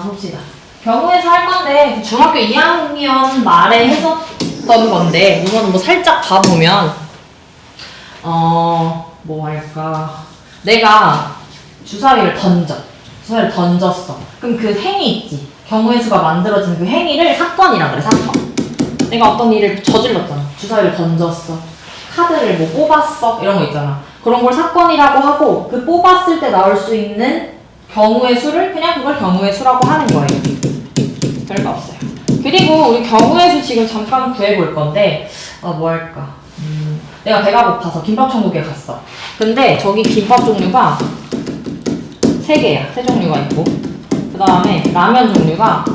봅시다. 경우에서 할 건데 중학교 2학년 말에 했었던 건데 이거는 뭐 살짝 봐보면 뭐 할까? 내가 주사위를 던졌어. 그럼 그 행위 있지. 경우의 수가 만들어진 그 행위를 사건이라 그래, 사건. 내가 어떤 일을 저질렀잖아. 주사위를 던졌어. 카드를 뭐 뽑았어. 이런 거 있잖아. 그런 걸 사건이라고 하고 그 뽑았을 때 나올 수 있는 경우의 수를 그냥 그걸 경우의 수라고 하는 거예요. 별거 없어요. 그리고 우리 경우의 수 지금 잠깐 구해볼 건데 뭐 할까? 내가 배가 고파서 김밥 천국에 갔어. 근데 저기 김밥 종류가 3개야. 3종류가 있고 그 다음에 라면 종류가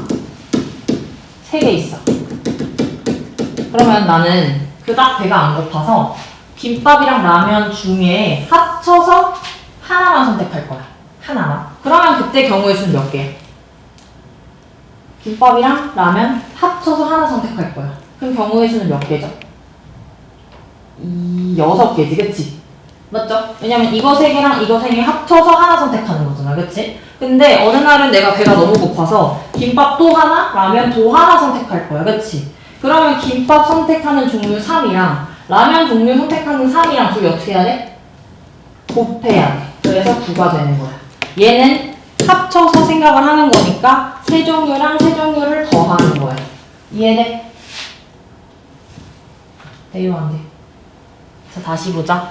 3개 있어. 그러면 나는 그닥 배가 안 고파서 김밥이랑 라면 중에 합쳐서 하나만 선택할 거야. 하나만. 그러면 그때 경우의 수는 몇 개? 김밥이랑 라면 합쳐서 하나 선택할 거야. 그럼 경우의 수는 몇 개죠? 6개지, 그치? 맞죠? 왜냐면 이거 3개랑 이거 3개 합쳐서 하나 선택하는 거잖아, 그치? 근데 어느 날은 내가 배가 너무 고파서 김밥 또 하나, 라면 또 하나 선택할 거야, 그치? 그러면 김밥 선택하는 종류 3이랑 라면 종류 선택하는 3이랑 둘이 어떻게 해야 돼? 곱해야 돼. 그래서 9가 되는 거야. 얘는 합쳐서 생각을 하는 거니까 세 종류랑 세 종류를 더하는 거야. 이해돼? 돼요, 안 돼? 자, 다시 보자.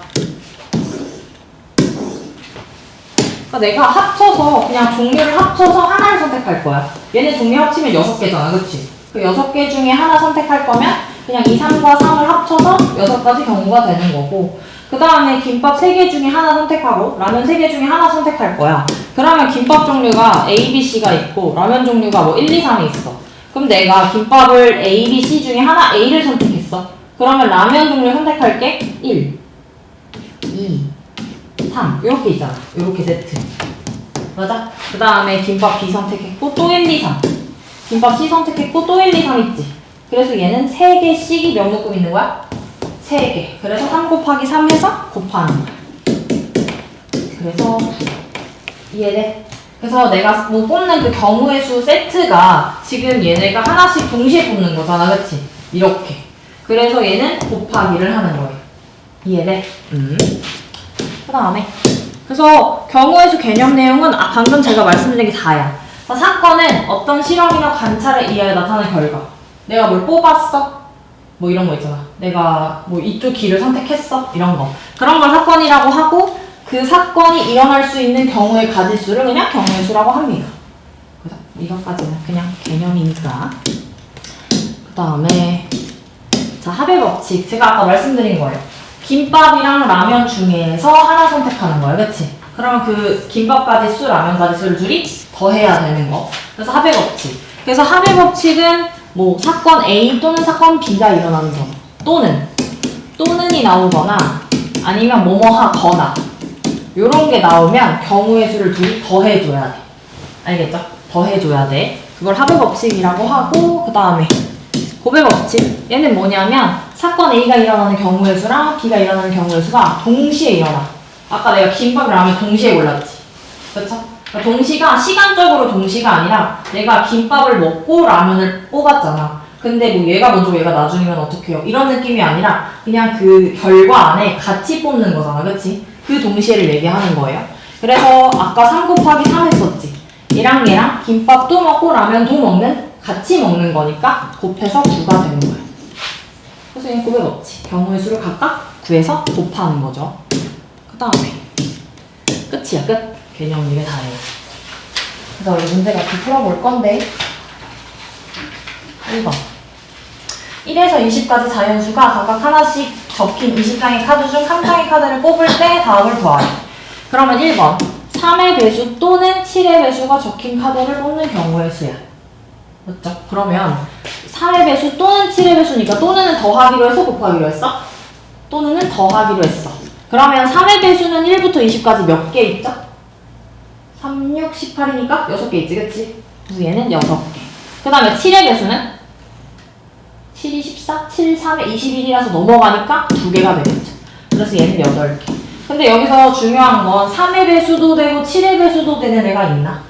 그러니까 내가 합쳐서 그냥 종류를 합쳐서 하나를 선택할 거야. 얘네 종류 합치면 6개잖아, 그치? 그 6개 중에 하나 선택할 거면 그냥 2, 3과 3을 합쳐서 6가지 경우가 되는 거고 그 다음에 김밥 3개 중에 하나 선택하고 라면 3개 중에 하나 선택할 거야. 그러면 김밥 종류가 A, B, C가 있고 라면 종류가 뭐 1, 2, 3이 있어. 그럼 내가 김밥을 A, B, C 중에 하나 A를 선택했어. 그러면 라면 종류 선택할게 1, 2, 3 이렇게 있잖아. 이렇게 세트. 맞아? 그 다음에 김밥 B 선택했고 또 1, 2, 3 김밥 C 선택했고 또 1, 2, 3 있지. 그래서 얘는 3개씩이 몇 묶음 있는 거야? 3개. 그래서 3 곱하기 3 해서 곱하는 거야. 그래서 이해돼? 그래서 내가 뭐 뽑는 그 경우의 수 세트가 지금 얘네가 하나씩 동시에 뽑는 거잖아, 그치? 이렇게. 그래서 얘는 곱하기를 하는 거예요. 이해돼? 그 다음에 그래서 경우의 수 개념 내용은 방금 제가 말씀드린 게 다야. 사건은 어떤 실험이나 관찰에 의하여 나타나는 결과. 내가 뭘 뽑았어? 뭐 이런 거 있잖아. 내가 뭐 이쪽 길을 선택했어? 이런 거. 그런 걸 사건이라고 하고 그 사건이 일어날 수 있는 경우의 가지수를 그냥 경우의 수라고 합니다. 그래서 이것까지는 그냥 개념이니까. 그 다음에 자, 합의 법칙. 제가 아까 말씀드린 거예요. 김밥이랑 라면 중에서 하나 선택하는 거야, 그치? 그러면 그 김밥 가지수, 라면 가지수를 둘이 더해야 되는 거. 그래서 합의 법칙. 그래서 합의 법칙은 뭐 사건 A 또는 사건 B가 일어나는 경우 또는이 나오거나 아니면 뭐뭐 하거나 요런 게 나오면 경우의 수를 둘이 더해줘야 돼. 알겠죠? 더해줘야 돼. 그걸 합의 법칙이라고 하고 그 다음에 곱의 법칙. 얘는 뭐냐면 사건 A가 일어나는 경우의 수랑 B가 일어나는 경우의 수가 동시에 일어나. 아까 내가 김밥 라면 동시에 골랐지. 그렇죠? 그러니까 동시가 시간적으로 동시가 아니라 내가 김밥을 먹고 라면을 뽑았잖아. 근데 뭐 얘가 먼저 얘가 나중이면 어떡해요? 이런 느낌이 아니라 그냥 그 결과 안에 같이 뽑는 거잖아. 그치? 그 동시에를 얘기하는 거예요. 그래서 아까 3 곱하기 3 했었지. 얘랑 얘랑 김밥도 먹고 라면도 먹는 같이 먹는 거니까 곱해서 9가 되는 거예요. 그래서 얘는 곱의 법칙. 경우의 수를 각각 구해서 곱하는 거죠. 그 다음에 끝이야, 끝. 개념 이게 다예요. 그래서 이 문제 같이 풀어볼 건데 1번 1에서 20까지 자연수가 각각 하나씩 적힌 20장의 카드 중 한 장의 카드를 뽑을 때 다음을 더하래. 그러면 1번 3의 배수 또는 7의 배수가 적힌 카드를 뽑는 경우의 수야. 맞죠? 그러면 3의 배수 또는 7의 배수니까 또는은 더하기로 했어? 곱하기로 했어? 또는은 더하기로 했어. 그러면 3의 배수는 1부터 20까지 몇 개 있죠? 3, 6, 18이니까 6개 있지, 그치? 그래서 얘는 6개. 그 다음에 7의 배수는 7이 14, 7, 3에 21이라서 넘어가니까 2개가 되겠죠. 그래서 얘는 8개. 근데 여기서 중요한 건 3의 배수도 되고 7의 배수도 되는 애가 있나?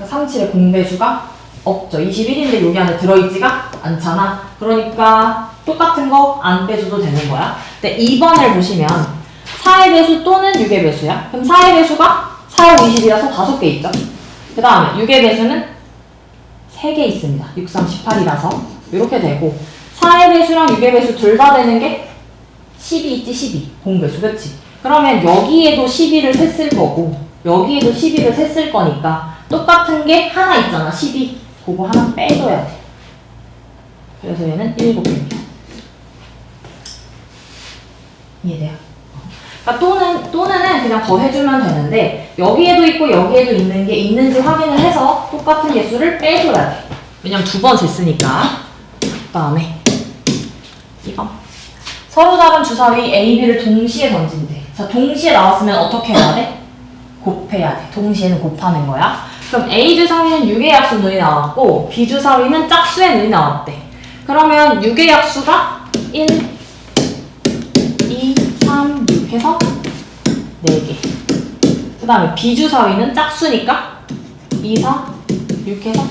3, 7의 공배수가 없죠. 21인데 여기 안에 들어있지가 않잖아. 그러니까 똑같은 거 안 빼줘도 되는 거야. 근데 2번을 보시면 4의 배수 또는 6의 배수야. 그럼 4의 배수가 4, 5, 20이라서 5개 있죠. 그 다음에 6의 배수는 3개 있습니다. 6, 3, 18이라서 이렇게 되고 4의 배수랑 6의 배수 둘 다 되는 게 12 있지. 12 공배수 그치? 그러면 여기에도 12를 셌을 거고 여기에도 12를 셌을 거니까 똑같은 게 하나 있잖아. 12 그거 하나 빼줘야 돼. 그래서 얘는 7개입니다. 이해돼요? 그러니까 또는은 그냥 더해주면 되는데 여기에도 있고 여기에도 있는 게 있는지 확인을 해서 똑같은 개수를 빼줘야 돼. 왜냐면 2번 셌으니까. 그 다음에 2번 서로 다른 주사위 A, B를 동시에 던진대. 자, 동시에 나왔으면 어떻게 해야 돼? 곱해야 돼. 동시에는 곱하는 거야. 그럼 A 주사위는 6의 약수 눈이 나왔고 B 주사위는 짝수의 눈이 나왔대. 그러면 6의 약수가 1, 2, 3, 6 해서 4개. 그 다음에 B 주사위는 짝수니까 2, 4, 6 해서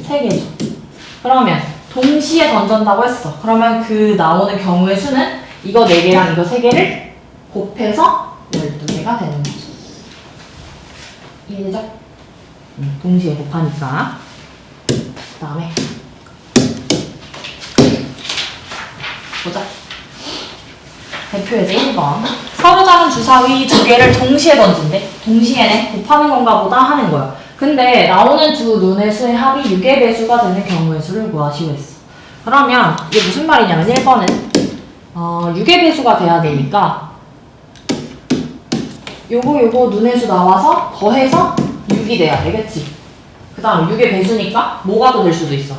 3개죠. 그러면 동시에 던진다고 했어. 그러면 그 나오는 경우의 수는 이거 4개랑 이거 3개를 곱해서 12개가 되는 거죠. 이해되죠? 동시에 곱하니까. 그 다음에 보자. 대표 예제 1번 서로 다른 주사위 2개를 동시에 던진대. 동시에는 곱하는 건가 보다 하는 거야. 근데 나오는 두 눈의 수의 합이 6의 배수가 되는 경우의 수를 구하시오 했어. 그러면 이게 무슨 말이냐면 1번은 6의 배수가 돼야 되니까 요거 눈의 수 나와서 더해서 6이 돼야 돼. 그치? 그 다음 6의 배수니까 뭐가 더 될 수도 있어?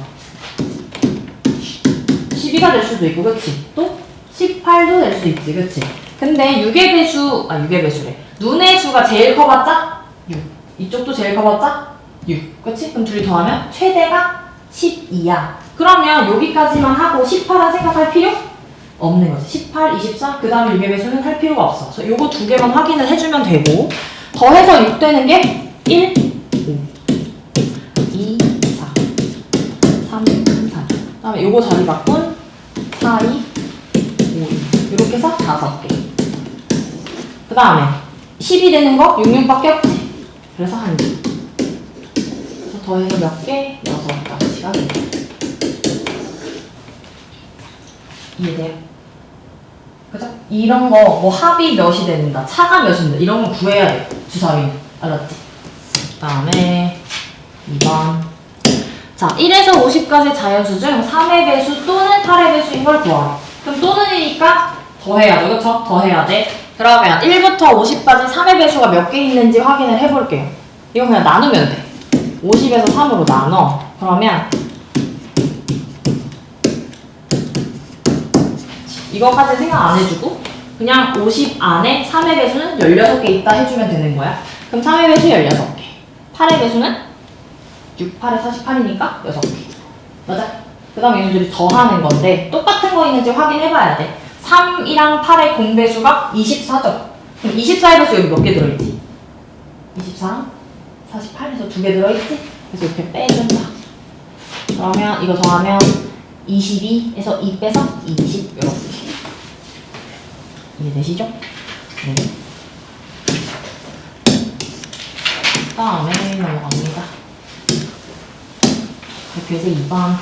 12가 될 수도 있고 그치? 또 18도 될 수 있지. 그치? 근데 6의 배수래. 눈의 수가 제일 커봤자 6. 이쪽도 제일 커봤자 6. 그치? 그럼 둘이 더하면 최대가 12야. 그러면 여기까지만 하고 18은 생각할 필요 없는 거지. 18, 24, 그 다음에 6의 배수는 할 필요가 없어. 그래서 요거 2개만 확인을 해주면 되고 더해서 6 되는 게 1, 5, 2, 4, 3, 4. 그 다음에 요거 자리 바꾼 4, 2, 5, 2. 이렇게 해서 5개. 그 다음에 10이 되는 거 6, 6밖에 없지. 그래서 1개. 그래서 더해서 몇 개? 6가지가 됩니다. 이해돼요? 그죠? 이런 거 뭐 합이 몇이 된다, 차가 몇이 된다 이런 거 구해야 돼. 주사위는. 알았지? 그 다음에 2번 자 1에서 50까지 자연수 중 3의 배수 또는 8의 배수인 걸 구하래. 그럼 또는이니까 더해야 돼. 그쵸? 더해야 돼. 그러면 1부터 50까지 3의 배수가 몇 개 있는지 확인을 해볼게요. 이건 그냥 나누면 돼. 50에서 3으로 나눠. 그러면 이거까지 생각 안 해주고 그냥 50 안에 3의 배수는 16개 있다 해주면 되는 거야. 그럼 3의 배수 16개. 8의 배수는 6, 8에 48이니까 6개. 맞아? 그 다음에 얘네들이 더하는 건데 똑같은 거 있는지 확인해봐야 돼. 3이랑 8의 공배수가 24죠. 그럼 24의 배수 여기 몇 개 들어있지? 24랑 48에서 2개 들어있지? 그래서 이렇게 빼준다. 그러면 이거 더하면 22에서 2 빼서 20 이렇게. 이해되시죠? 네. 그 다음에 넘어갑니다. 대표제 2번.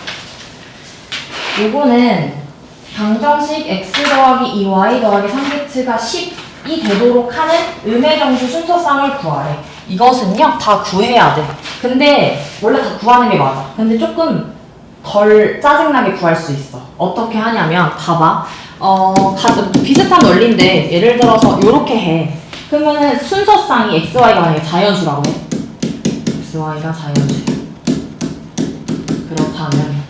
요거는 방정식 x 더하기 2y 더하기 3x가 10이 되도록 하는 음의 정수 순서쌍을 구하래. 이것은요 다 구해야 돼. 근데 원래 다 구하는 게 맞아. 근데 조금 덜 짜증나게 구할 수 있어. 어떻게 하냐면 봐봐. 비슷한 원리인데 예를 들어서 요렇게 해. 그러면은 순서쌍이 xy가 만약에 자연수라고 해. xy가 자연수. 그렇다면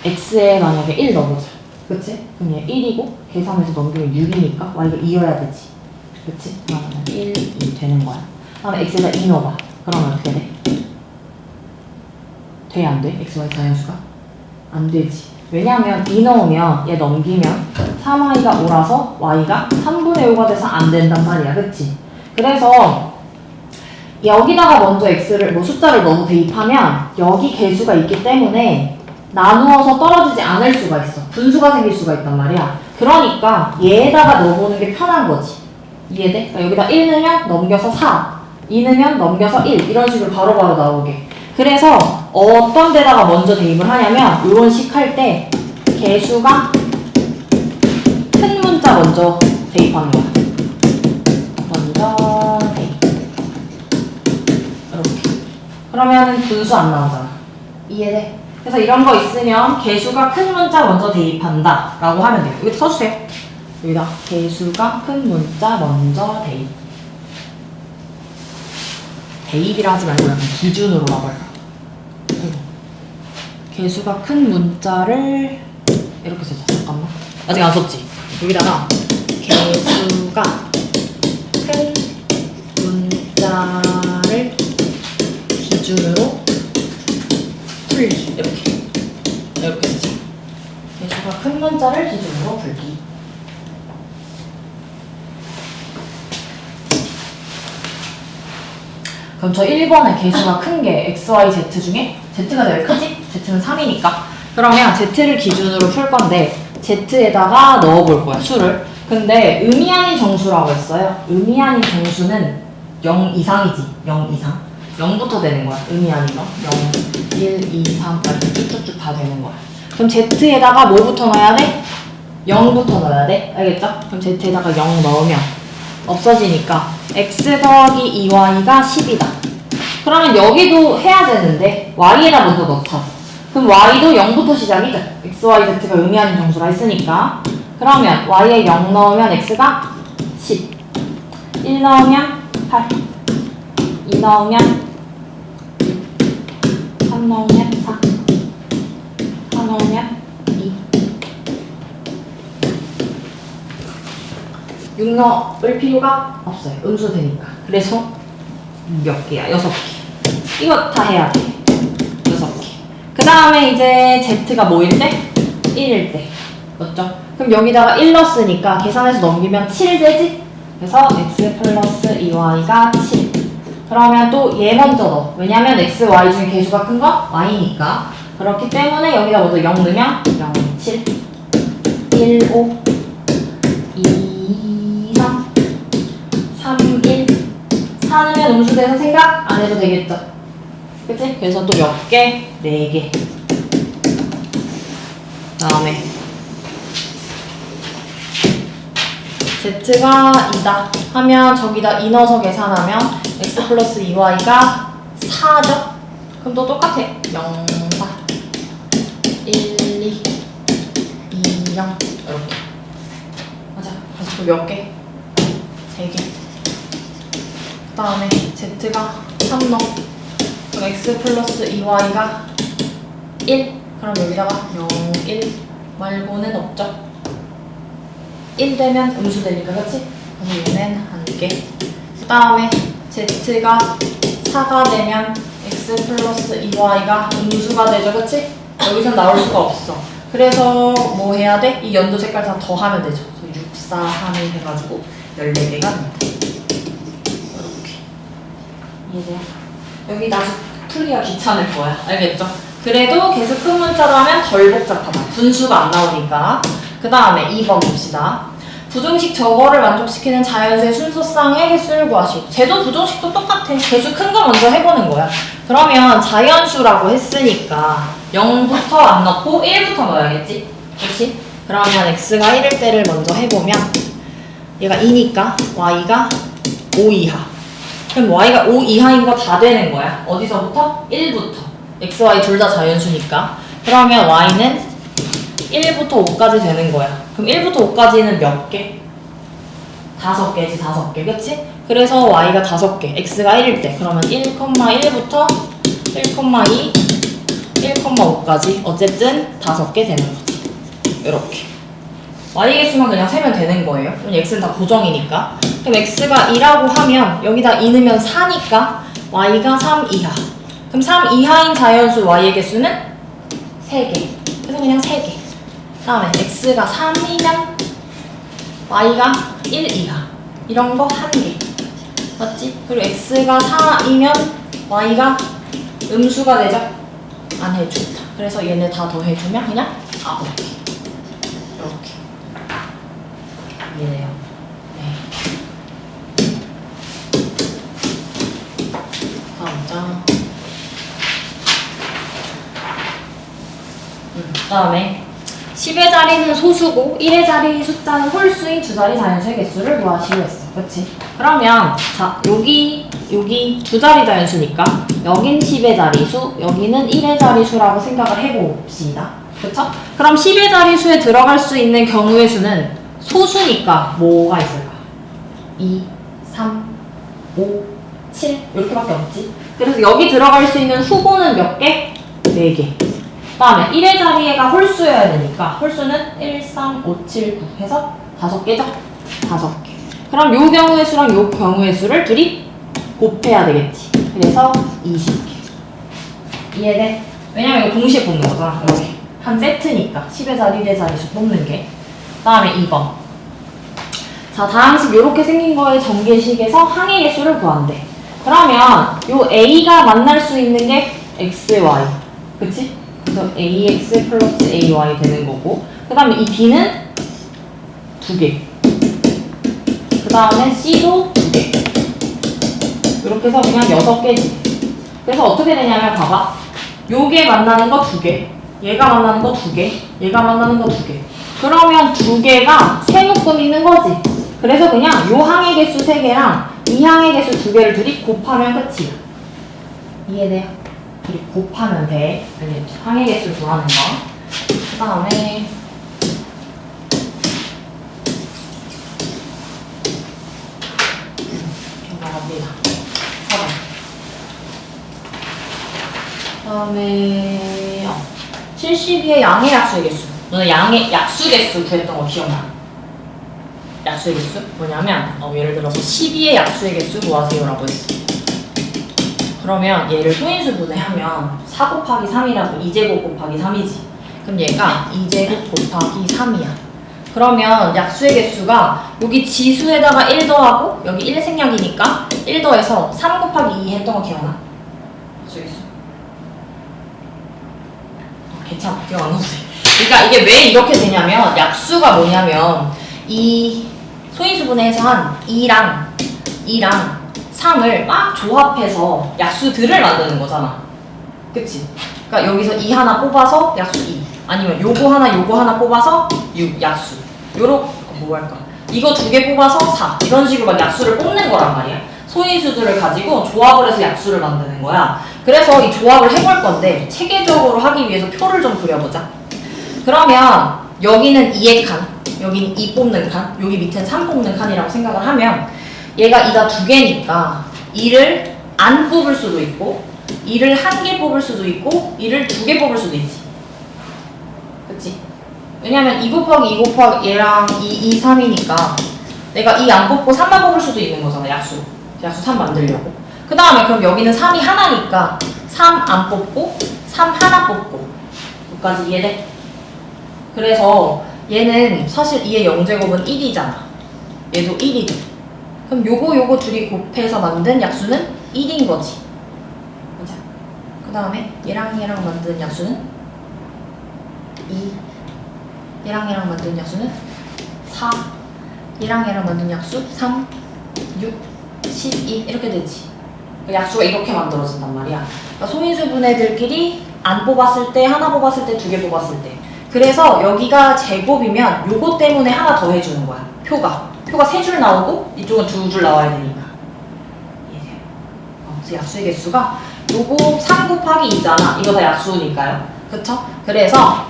x에 만약에 1 넣어보자. 그치? 그럼 얘 1이고 계산해서 넘기면 6이니까 y가 2여야 되지. 그치? 그러면 1, 2 되는 거야. 다음에 x에다 2 넣어봐. 그러면 어떻게 돼? 돼? 안 돼? xy 자연수가? 안 되지. 왜냐하면 2 넣으면 얘 넘기면 3y가 5라서 y가 3분의 5가 돼서 안 된단 말이야. 그치? 그래서 여기다가 먼저 x를 뭐 숫자를 넣어서 대입하면 여기 개수가 있기 때문에 나누어서 떨어지지 않을 수가 있어. 분수가 생길 수가 있단 말이야. 그러니까 얘에다가 넣어보는 게 편한 거지. 이해돼? 그러니까 여기다 1 넣으면 넘겨서 4, 2 넣으면 넘겨서 1 이런 식으로 바로바로 나오게. 그래서 어떤 데다가 먼저 대입을 하냐면 이런 식 할 때 개수가 큰 문자 먼저 대입하는 거야. 먼저 대입. 이렇게. 그러면 분수 안 나오잖아. 이해돼? 그래서 이런 거 있으면 개수가 큰 문자 먼저 대입한다 라고 하면 돼요. 여기 써주세요. 여기다 개수가 큰 문자 먼저 대입. 대입이라 하지 말고 약간 기준으로라고 할까. 개수가 큰 문자를 이렇게 쓰자. 잠깐만. 아직 안 썼지? 여기다가 개수가 큰 문자를 기준으로 풀기. 이렇게 쓰자. 개수가 큰 문자를 기준으로 풀기. 그럼 저 1번에 개수가 큰 게 x, y, z 중에 z가 제일 크지? z는 3이니까. 그러면 z를 기준으로 풀 건데 z에다가 넣어볼 거야, 수를. 근데 의미 아닌 정수라고 했어요. 의미 아닌 정수는 0 이상이지. 0 이상. 0부터 되는 거야. 의미 아닌 거. 0, 1, 2, 3까지 쭉쭉쭉 다 되는 거야. 그럼 z에다가 뭐부터 넣어야 돼? 0부터 넣어야 돼. 알겠죠? 그럼 z에다가 0 넣으면 없어지니까 x 더하기 2y가 10이다. 그러면 여기도 해야 되는데 y에다 먼저 넣자. 그럼 y도 0부터 시작이죠. x, y, z가 의미 아닌 정수라 했으니까. 그러면 y에 0 넣으면 x가 10, 1 넣으면 8, 2 넣으면 3 넣으면 4, 4 넣으면 2, 6 넣을 필요가 없어요. 음수 되니까. 그래서 몇 개야? 6개. 이거 다 해야 돼. 6개. 그 다음에 이제 z가 뭐일 때? 1일 때. 맞죠? 그럼 여기다가 1 넣었으니까 계산해서 넘기면 7 되지? 그래서 x 플러스 2y가 7. 그러면 또 얘 먼저 넣어. 왜냐면 x, y 중에 개수가 큰 거 y니까. 그렇기 때문에 여기다 먼저 0 넣으면 0, 7, 1, 5, 2, 3, 3, 1. 4 넣으면 음수돼서 생각 안 해도 되겠죠? 그치? 그래서 또 몇 개? 4개. 그 다음에 z가 2다 하면 저기다 2 넣어서 계산하면 x 플러스 2y가 4죠? 그럼 또 똑같아. 0, 4, 1, 2, 2, 0 이렇게. 맞아. 그래서 또 몇 개? 3개. 그 다음에 z가 3 넣어. 그럼 x 플러스 2y가 1. 그럼 여기다가 0, 1 말고는 없죠? 1 되면 음수 되니까, 그치? 그럼 얘는 1개. 그 다음에 z가 4가 되면 x 플러스 2y가 음수가 되죠, 그치? 여기선 나올 수가 없어. 그래서 뭐 해야 돼? 이 연두 색깔 다 더하면 되죠. 6, 4, 3, 1 해가지고 14개가 됩니다. 이렇게. 이해돼요? 여기 나중에 풀기가 귀찮을 거야. 알겠죠? 그래도 계속 큰 문자로 하면 덜 복잡하다. 분수가 안 나오니까. 그 다음에 2번 봅시다. 부등식 저거를 만족시키는 자연수의 순서쌍의 개수를 구하시오. 쟤도 부등식도 똑같아. 개수 큰 거 먼저 해보는 거야. 그러면 자연수라고 했으니까 0부터 안 넣고 1부터 넣어야겠지? 그렇지? 그러면 x가 1일 때를 먼저 해보면 얘가 2니까 y가 5 이하. 그럼 y가 5 이하인 거 다 되는 거야. 어디서부터? 1부터. x, y 둘 다 자연수니까. 그러면 y는 1부터 5까지 되는 거야. 그럼 1부터 5까지는 몇 개? 5개지, 5개. 그치? 그래서 y가 5개. x가 1일 때. 그러면 1,1부터 1,2, 1,5까지. 어쨌든 5개 되는 거지. 이렇게. y 개수만 그냥 세면 되는 거예요. 그럼 x는 다 고정이니까. 그럼 x가 2라고 하면 여기다 2 넣으면 4니까 y가 3 이하. 그럼 3 이하인 자연수 y의 개수는 3개. 그래서 그냥 3개. 다음에 x가 3이면 y가 1 이하. 이런 거 1개. 맞지? 그리고 x가 4이면 y가 음수가 되죠? 안 해준다. 그래서 얘네 다 더해주면 그냥 9개. 이렇게. 이해돼요? 네. 다음 장. 그다음에 10의 자리는 소수고 1의 자리 숫자는 홀수인 두 자리 자연수의 개수를 구하시고 했어. 그치? 그러면 자 여기 두 자리 자연수니까 여긴 10의 자리수, 여기는 1의 자리수라고 생각을 해봅시다. 그쵸? 그럼 10의 자리수에 들어갈 수 있는 경우의 수는 소수니까 뭐가 있을까? 2, 3, 5, 7 이렇게밖에 없지. 그래서 여기 들어갈 수 있는 후보는 몇 개? 4개. 그 다음에 1의 자리가 홀수여야 되니까 홀수는 1, 3, 5, 7, 9 해서 5개죠? 5개. 그럼 요 경우의 수랑 요 경우의 수를 둘이 곱해야 되겠지. 그래서 20개. 이해돼? 왜냐면 이거 동시에 뽑는 거잖아. 이렇게. 한 세트니까. 10의 자리, 1의 자리수 뽑는 게. 그 다음에 2번. 자, 다항식 요렇게 생긴 거의 전개식에서 항의 개수를 구한대. 그러면 요 A가 만날 수 있는 게 X, Y. 그치? 그래서 AX 플러스 AY 되는 거고. 그 다음에 이 B는 2개. 그 다음에 C도 2개. 이렇게 해서 그냥 6개지. 그래서 어떻게 되냐면 봐봐. 요게 만나는 거 2개. 얘가 만나는 거 2개. 얘가 만나는 거 2개. 그러면 2개가 세 묶음 있는 거지. 그래서 그냥 요 항의 개수 3개랑 이 항의 개수 2개를 둘이 곱하면 끝이야. 이해돼요? 둘이 곱하면 돼. 알겠죠? 항의 개수를 구하는 거. 그 다음에 나갑니다. 4번. 그 다음에 72의 양의 약수의 개수. 너는 양의 약수 개수 구했던 거 기억나? 약수의 개수? 뭐냐면 예를 들어서 12의 약수의 개수 구하세요 라고 했어. 그러면 얘를 소인수분해 하면 4 곱하기 3이라고 2제곱 곱하기 3이지. 그럼 얘가 2제곱 곱하기 3이야. 그러면 약수의 개수가 여기 지수에다가 1 더하고 여기 1 생략이니까 1 더해서 3 곱하기 2 했던 거 기억나? 약수의 개수. 괜찮아. 기억 안 나도 돼. 그러니까 이게 왜 이렇게 되냐면 약수가 뭐냐면 이 소인수분해에서 한 2랑 3을 막 조합해서 약수들을 만드는 거잖아. 그치? 그러니까 여기서 2 하나 뽑아서 약수 2 아니면 요거 하나 뽑아서 6 약수 요렇게 뭐 할까? 이거 2개 뽑아서 4 이런 식으로 막 약수를 뽑는 거란 말이야. 소인수들을 가지고 조합을 해서 약수를 만드는 거야. 그래서 이 조합을 해볼 건데 체계적으로 하기 위해서 표를 좀 그려보자. 그러면 여기는 2의 칸, 여기는 2 뽑는 칸, 여기 밑에는 3 뽑는 칸이라고 생각을 하면 얘가 2가 2개니까 2를 안 뽑을 수도 있고 2를 1개 뽑을 수도 있고 2를 2개 뽑을 수도 있지. 그치? 왜냐면 2 곱하기 2 곱하기 얘랑 2, 3이니까 내가 2 안 뽑고 3만 뽑을 수도 있는 거잖아. 약수 3 만들려고. 그 다음에 그럼 여기는 3이 하나니까 3 안 뽑고 3 하나 뽑고 여기까지 이해돼? 그래서 얘는 사실 2의 0제곱은 1이잖아. 얘도 1이죠. 그럼 요거 둘이 곱해서 만든 약수는 1인 거지. 맞아. 그 다음에 얘랑 만든 약수는 2. 얘랑 만든 약수는 4. 얘랑 만든 약수 3, 6, 12 이렇게 되지. 약수가 이렇게 만들어진단 말이야. 그러니까 소인수분해들끼리 안 뽑았을 때, 하나 뽑았을 때, 2개 뽑았을 때. 그래서 여기가 제곱이면 요거 때문에 하나 더 해주는 거야. 표가 3줄 나오고 이쪽은 2줄 나와야 되니까. 그래서 약수의 개수가 요거 3 곱하기 2잖아. 이거 다 약수니까요. 그쵸? 그래서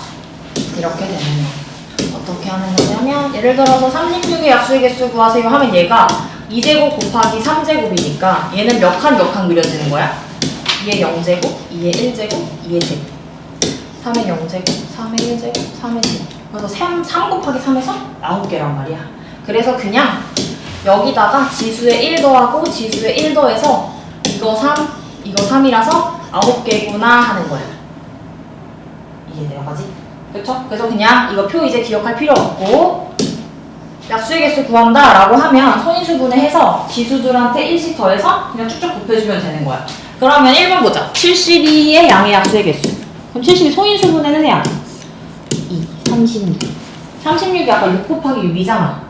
이렇게 되는 거. 어떻게 하는 거냐면 예를 들어서 36의 약수의 개수 구하세요 하면 얘가 2제곱 곱하기 3제곱이니까 얘는 몇 칸 그려지는 거야? 2의 0제곱, 2의 1제곱, 2의 제곱. 3의 0제곱, 3의 1제곱, 3의 제곱. 그래서 3 곱하기 3에서 9개란 말이야. 그래서 그냥 여기다가 지수에 1 더하고 지수에 1 더해서 이거 3, 이거 3이라서 9개구나 하는 거야. 이해돼요? 맞지? 그쵸? 그래서 그냥 이거 표 이제 기억할 필요 없고 약수의 개수 구한다 라고 하면 소인수분해 해서 지수들한테 1씩 더해서 그냥 쭉쭉 곱해주면 되는 거야. 그러면 1번 보자. 72의 양의 약수의 개수. 그럼 72 소인수분해는 해야 돼. 2, 36. 36이 아까 6 곱하기 6이잖아.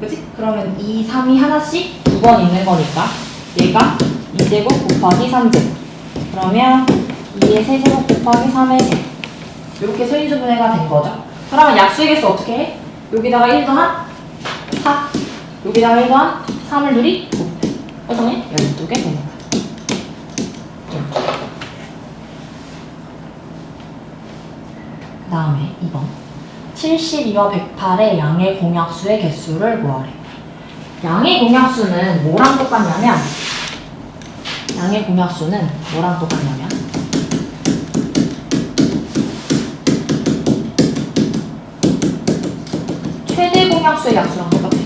그치? 그러면 2, 3이 하나씩 2번 있는 거니까 얘가 2제곱 곱하기 3제곱. 그러면 2의 세제곱 곱하기 3의 세. 이렇게 소인수분해가 된 거죠. 그러면 약수의 개수 어떻게 해? 여기다가 1 더한 4. 여기다가 1 더한 3을 둘이 곱해. 그래서 12개 되는 거야. 그 다음에 2번. 72와 108의 양의 공약수의 개수를 구하래. 양의 공약수는 뭐랑 똑같냐면 양의 공약수는 뭐랑 똑같냐면 최대 공약수의 약수랑 똑같아.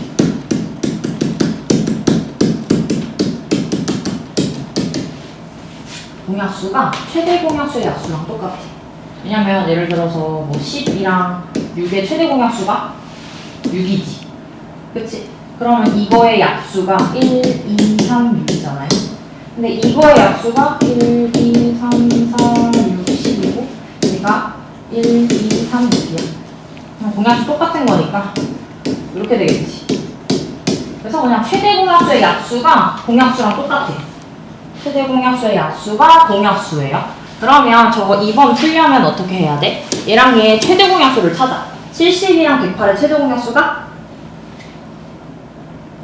공약수가 최대 공약수의 약수랑 똑같아. 왜냐면 예를 들어서 뭐 10이랑 6의 최대 공약수가 6이지. 그치? 그러면 이거의 약수가 1, 2, 3, 6이잖아요. 근데 이거의 약수가 1, 2, 3, 4, 6, 10이고 얘가 1, 2, 3, 6이야. 공약수 똑같은 거니까 이렇게 되겠지. 그래서 그냥 최대 공약수의 약수가 공약수랑 똑같아. 최대 공약수의 약수가 공약수예요. 그러면 저거 2번 풀려면 어떻게 해야 돼? 얘랑 얘 최대 공약수를 찾아. 70이랑 108의 최대 공약수가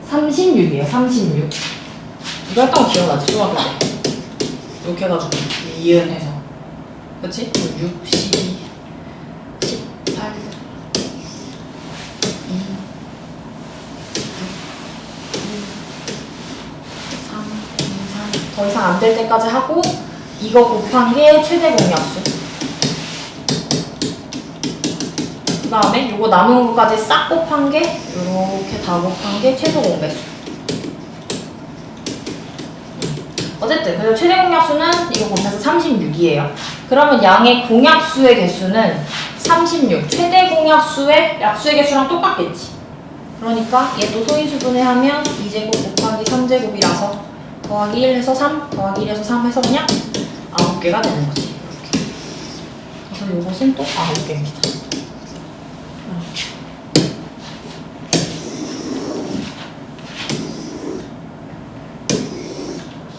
36이에요. 36. 이거 했던 거 기억나지? 중학교 때. 이렇게 해가지고 이은해서. 그치? 6, 12, 18, 2, 3, 2, 3. 더 이상 안 될 때까지 하고 이거 곱한 게 최대 공약수. 그 다음에 요거 남은 거까지 싹 곱한 게 요렇게 다 곱한 게 최소 공배수. 어쨌든 그래서 최대 공약수는 이거 곱해서 36이에요. 그러면 양의 공약수의 개수는 36. 최대 공약수의 약수의 개수랑 똑같겠지. 그러니까 얘도 소인수분해하면 2제곱 곱하기 3제곱이라서 더하기 1 해서 3, 더하기 1 해서 3 해서 그냥 9개가 되는 거지. 이렇게. 그래서 요것은 또 9개입니다.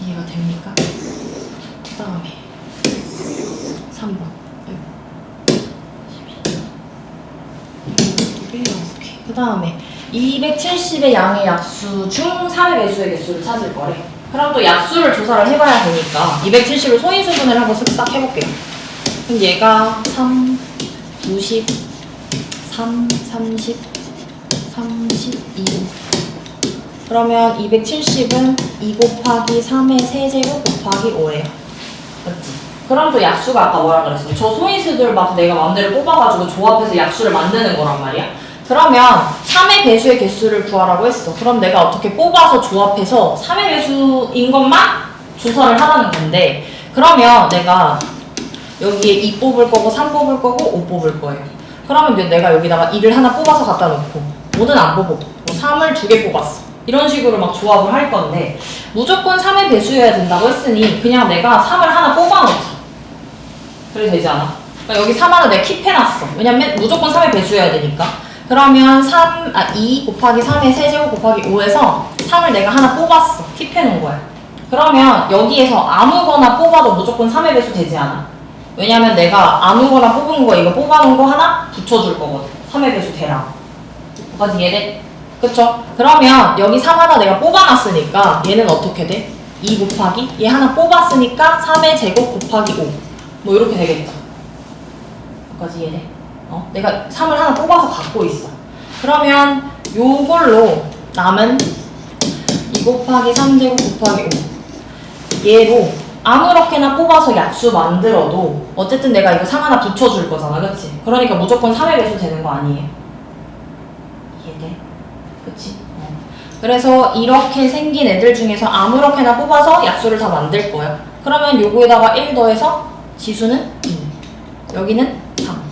이해가 됩니까? 그 다음에 3번. 그 다음에 270의 양의 약수 중 3의 배수의 개수를 찾을 거래. 그럼 또 약수를 조사를 해봐야 되니까 270을 소인수분해를 한번 쓱싹 해볼게요. 그럼 얘가 3, 90, 3, 30, 32. 그러면 270은 2 곱하기 3의 세제곱 곱하기 5예요. 맞지? 그럼 또 약수가 아까 뭐라 그랬어? 저 소인수들 막 내가 마음대로 뽑아가지고 조합해서 약수를 만드는 거란 말이야. 그러면 3의 배수의 개수를 구하라고 했어. 그럼 내가 어떻게 뽑아서 조합해서 3의 배수인 것만 조사를 하라는 건데, 그러면 내가 여기에 2 뽑을 거고 3 뽑을 거고 5 뽑을 거예요. 그러면 내가 여기다가 2를 하나 뽑아서 갖다 놓고 5는 안 뽑고 3을 2개 뽑았어. 이런 식으로 막 조합을 할 건데 무조건 3의 배수여야 된다고 했으니 그냥 내가 3을 하나 뽑아놓자. 그래 되지 않아? 그러니까 여기 3 하나 내가 킵해놨어. 왜냐면 무조건 3의 배수여야 되니까. 그러면 2 곱하기 3의 세제곱 곱하기 5에서 3을 내가 하나 뽑았어. 킵해놓은 거야. 그러면 여기에서 아무거나 뽑아도 무조건 3의 배수 되지 않아? 왜냐면 내가 아무거나 뽑은 거 이거 뽑아놓은 거 하나 붙여줄 거거든. 3의 배수 되라고. 뭐까지 이해돼? 그쵸? 그러면 여기 3 하나 내가 뽑아놨으니까 얘는 어떻게 돼? 2 곱하기 얘 하나 뽑았으니까 3의 제곱 곱하기 5 뭐 이렇게 되겠죠? 뭐까지 이해돼? 내가 3을 하나 뽑아서 갖고 있어. 그러면 요걸로 남은 2 곱하기 3제곱 곱하기 5 얘로 아무렇게나 뽑아서 약수 만들어도 어쨌든 내가 이거 3 하나 붙여줄 거잖아. 그치? 그러니까 무조건 3의 배수 되는 거 아니에요? 이해돼? 그치? 그래서 이렇게 생긴 애들 중에서 아무렇게나 뽑아서 약수를 다 만들 거야. 그러면 요거에다가 1 더해서 지수는 2 여기는 3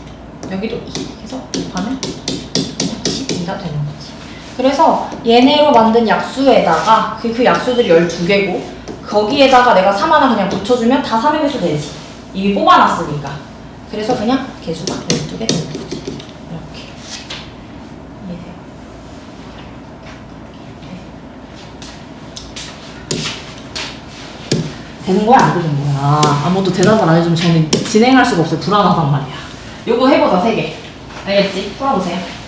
여기도 2 해서 곱하면 12가 되는 거지. 그래서 얘네로 만든 약수에다가 그 약수들이 12개고 거기에다가 내가 3 하나 그냥 붙여주면 다 3의 개수 되지. 이미 뽑아놨으니까. 그래서 그냥 개수가 12개 되는 거지. 이렇게. 이해돼요? 되는 거야? 안 되는 거야? 아무도 대답을 안 해주면 저는 진행할 수가 없어요. 불안하단 말이야. 요거 해보자, 3개. 알겠지? 풀어보세요.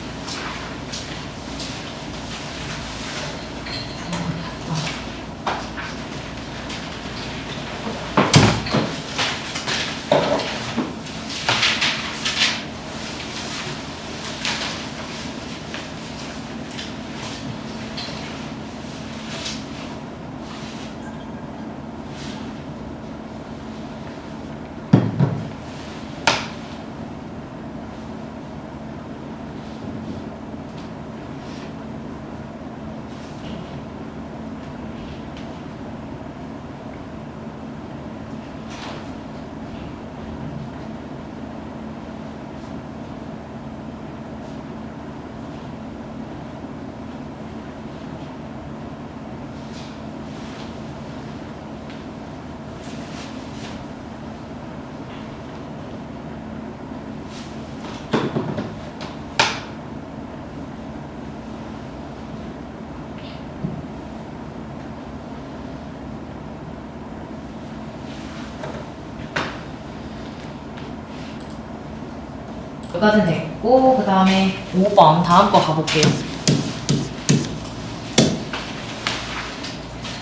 여기까지는 됐고, 그 다음에 5번 다음 거 가볼게요.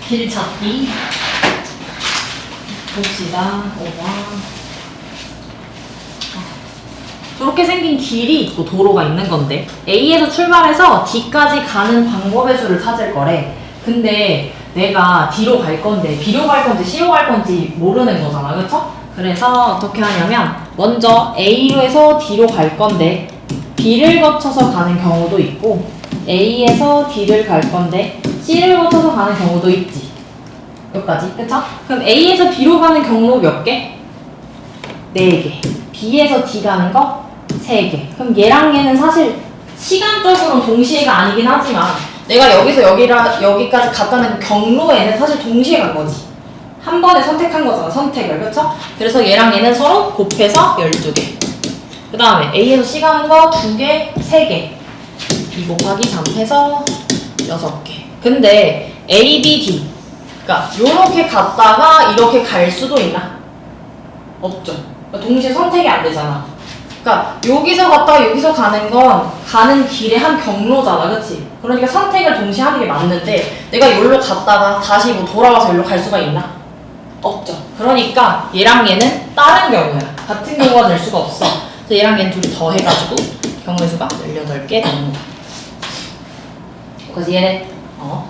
길 찾기 봅시다. 5번 저렇게 생긴 길이 있고 도로가 있는 건데 A에서 출발해서 D까지 가는 방법의 수를 찾을 거래. 근데 내가 D로 갈 건데 B로 갈 건지 C로 갈 건지 모르는 거잖아, 그쵸? 그래서 어떻게 하냐면 먼저 A로에서 D로 갈 건데 B를 거쳐서 가는 경우도 있고 A에서 D를 갈 건데 C를 거쳐서 가는 경우도 있지. 여기까지, 그쵸? 그럼 A에서 B로 가는 경로 몇 개? 4개. B에서 D 가는 거 3개. 그럼 얘랑 얘는 사실 시간적으로는 동시에가 아니긴 하지만 내가 여기서 여기까지 갔다는 그 경로에는 사실 동시에 간 거지. 한 번에 선택한 거잖아, 선택을. 그쵸? 그래서 얘랑 얘는 서로 곱해서 12개. 그 다음에 A에서 C 가는 거 2개, 3개. 2 곱하기 3 해서 6개. 근데 A, B, D. 그러니까 요렇게 갔다가 이렇게 갈 수도 있나? 없죠. 그러니까 동시에 선택이 안 되잖아. 그러니까 여기서 갔다가 여기서 가는 건 가는 길의 한 경로잖아, 그치? 그러니까 선택을 동시에 하는 게 맞는데 내가 여기로 갔다가 다시 뭐 돌아와서 여기로 갈 수가 있나? 없죠. 그러니까 얘랑 얘는 다른 경우야. 같은 경우가 될 수가 없어. 그래서 얘랑 얘는 둘이 더 해가지고 경우의 수가 18개 되는 거야. 그래서 얘는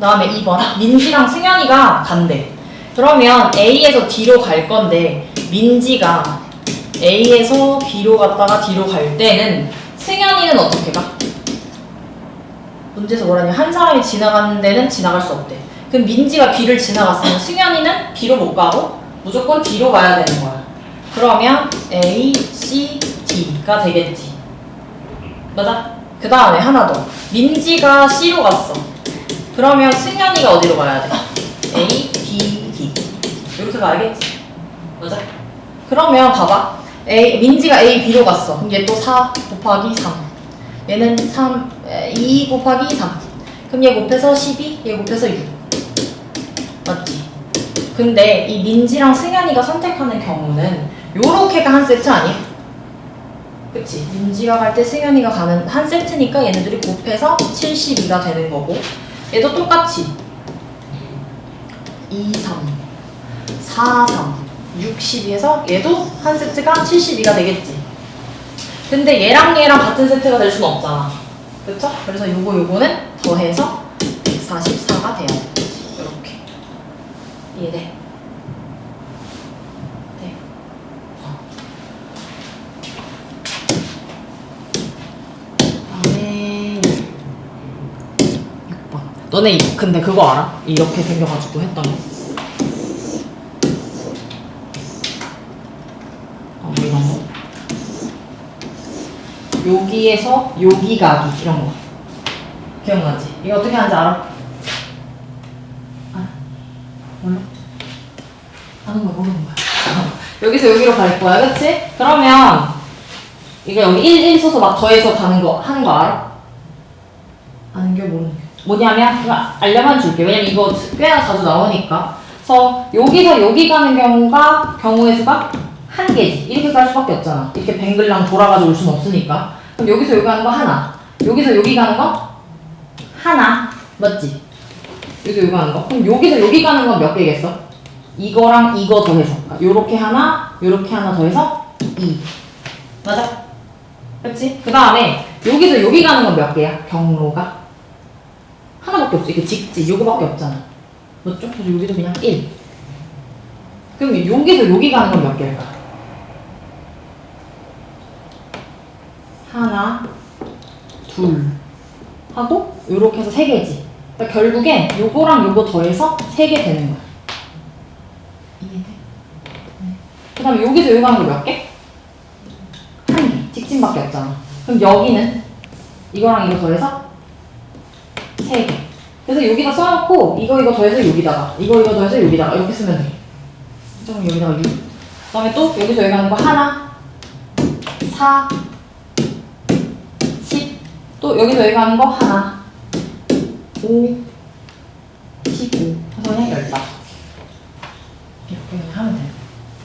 다음에 2번 민지랑 승현이가 간대. 그러면 A에서 D로 갈 건데 민지가 A에서 B로 갔다가 D로 갈 때는 승현이는 어떻게 가? 문제에서 뭐라냐, 한 사람이 지나가는 데는 지나갈 수 없대. 그럼 민지가 B를 지나갔으면 승현이는 B로 못 가고 무조건 D로 가야 되는 거야. 그러면 A, C, D가 되겠지. 맞아? 그 다음에 하나 더. 민지가 C로 갔어. 그러면 승현이가 어디로 가야 돼? A, B, D. 이렇게 가야겠지. 맞아? 그러면 봐봐. 민지가 A, B로 갔어. 그럼 얘 또 4 곱하기 3. 얘는 2 곱하기 3. 그럼 얘 곱해서 12, 얘 곱해서 6. 맞지? 근데 이 민지랑 승현이가 선택하는 경우는 요렇게가 한 세트 아니야? 그치? 민지가 갈 때 승현이가 가는 한 세트니까 얘네들이 곱해서 72가 되는 거고 얘도 똑같이 2, 3, 4, 3, 62해서 얘도 한 세트가 72가 되겠지. 근데 얘랑 같은 세트가 될 수는 없잖아. 그쵸? 그래서 요거는 더해서 144가 돼야 돼. 이렇게. 이해돼? 네. 다음에 6번. 너네 근데 그거 알아? 이렇게 생겨가지고 했던 거. 이런 거. 여기에서 여기 가기 이런 거. 기억나지? 이거 어떻게 하는지 알아? 몰라? 아는 거야, 모르는 거야. 여기서 여기로 갈 거야, 그치? 그러면 이거 여기 1 써서 막 더해서 가는 거 하는 거 알아? 아는 게 모르는 게 뭐냐면 이거 알려만 줄게. 왜냐면 이거 꽤나 자주 나오니까. 그래서 여기서 여기 가는 경우의 수가 한 개지. 이렇게 갈 수밖에 없잖아. 이렇게 뱅글랑 돌아가지고 올 수는 없으니까. 그럼 여기서 여기 가는 거 하나. 여기서 여기 가는 거 하나. 맞지? 여기서 여기 가는 거. 그럼 여기서 여기 가는 건 몇 개겠어? 이거랑 이거 더해서. 그러니까 요렇게 하나, 요렇게 하나 더해서 2. 맞아? 그치? 그 다음에 여기서 여기 가는 건 몇 개야? 경로가? 하나밖에 없어. 이게 직지. 요거밖에 없잖아. 맞죠? 그래서 여기도 그냥 1. 그럼 여기서 여기 가는 건 몇 개일까? 하나, 둘 하고 요렇게 해서 3개지. 그러니까 결국엔 요거랑 요거 더해서 3개 되는 거야. 이해돼? 네. 그 다음에 여기서 여기 가는 거 몇 개? 한 개. 직진밖에 없잖아. 그럼 여기는 이거랑 이거 더해서 3개. 그래서 여기다 써놓고 이거 더해서 여기다가 이거 더해서 여기다가 이렇게 쓰면 돼. 그럼 여기다가 6. 그 다음에 또 여기서 여기 가는 거 하나, 4, 10. 또 여기서 여기 가는 거 하나, 5, 15. 그래서 그냥 15. 이렇게 그냥 하면 돼요.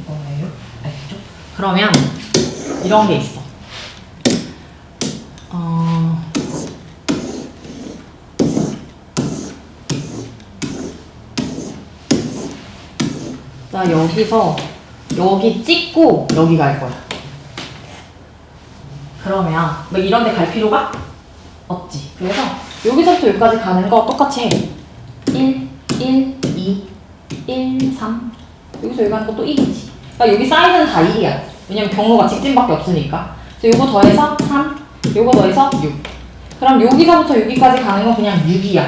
이거예요. 알겠죠? 그러면 이런 게 있어. 나 여기서 여기 찍고 여기 갈 거야. 그러면 뭐 이런 데 갈 필요가 없지. 그래서 여기서부터 여기까지 가는 거 똑같이 해. 1, 1, 2, 1, 3. 여기서 여기 가는 것도 1이지. 그러니까 여기 사이즈는 다 1이야. 왜냐면 경로가 직진밖에 없으니까. 그래서 요거 더해서 3, 요거 더해서 6. 그럼 여기서부터 여기까지 가는 건 그냥 6이야.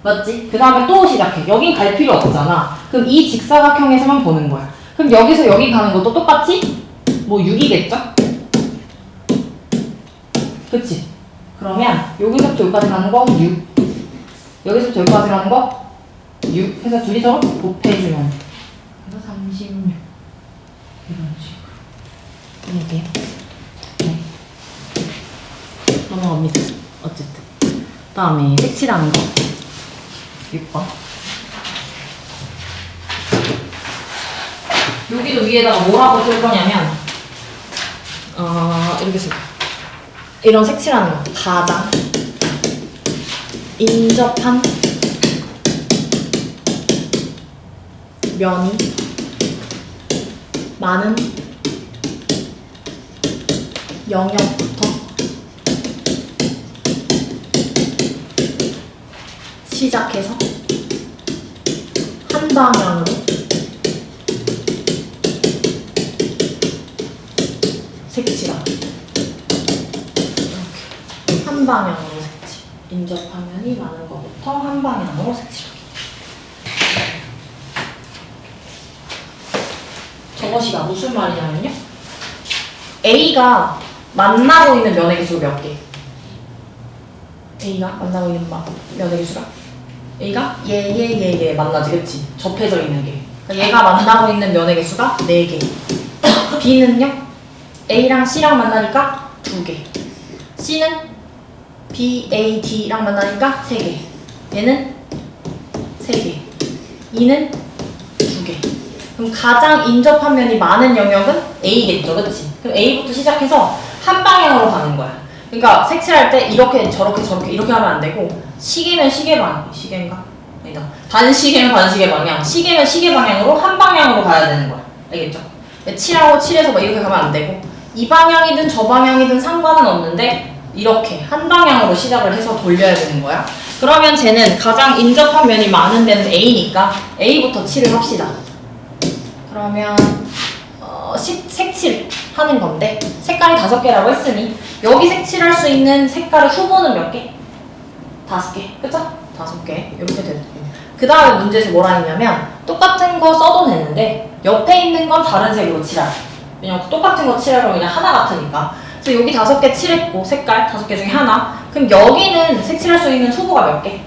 맞지? 그 다음에 또 시작해. 여긴 갈 필요 없잖아. 그럼 이 직사각형에서만 보는 거야. 그럼 여기서 여기 가는 것도 똑같이 뭐 6이겠죠? 그치? 그러면 여기서부터 여기까지 가는 거 6. 여기서부터 여기까지 가는 거 6. 해서 둘이 서로 곱해주면 그래서 36. 이런 식으로. 이해돼요? 네. 넘어갑니다. 어쨌든. 그 다음에 색칠하는 거 6번. 여기도 위에다가 뭐라고 쓸 거냐면 이렇게 쓸 거야. 이런 색칠하는 거. 가장 인접한 면이 많은 영역부터 시작해서 한 방향으로 색칠하고 이렇게 한 방향으로 색칠. 인접화면이 많은 것부터 한 방향으로 색칠하기. 저것이가 무슨 말이냐면요. A가 만나고 있는 면의 개수가 몇 개? A가 만나고 있는 면의 개수가? A가 얘 만나지, 그치? 접해져 있는 게. 그러니까 얘가 만나고 있는 면의 개수가 4개. B는요? A랑 C랑 만나니까 2개. C는 B, A, D랑 만나니까 3개. 얘는 3개. E는 2개. 그럼 가장 인접한 면이 많은 영역은 A겠죠, 그치? 그럼 A부터 시작해서 한 방향으로 가는 거야. 그러니까 색칠할 때 이렇게 저렇게 이렇게 하면 안 되고 시계면 시계 방향, 시계인가? 아니다. 반시계면 반시계 방향, 시계면 시계 방향으로 한 방향으로 가야 되는 거야. 알겠죠? 7하고 7에서 막 이렇게 가면 안 되고 이 방향이든 저 방향이든 상관은 없는데 이렇게 한 방향으로 시작을 해서 돌려야 되는 거야. 그러면 쟤는 가장 인접한 면이 많은 데는 A니까 A부터 칠을 합시다. 그러면 색칠 하는 건데 색깔이 5개라고 했으니 여기 색칠할 수 있는 색깔의 후보는 몇 개? 5개. 그쵸? 5개. 이렇게 되는. 그 다음에 문제에서 뭐라 했냐면 똑같은 거 써도 되는데 옆에 있는 건 다른 색으로 칠하래. 왜냐면 똑같은 거 칠하면 그냥 하나 같으니까. 그래서 여기 5개 칠했고 색깔 5개 중에 하나. 그럼 여기는 색칠할 수 있는 후보가 몇 개?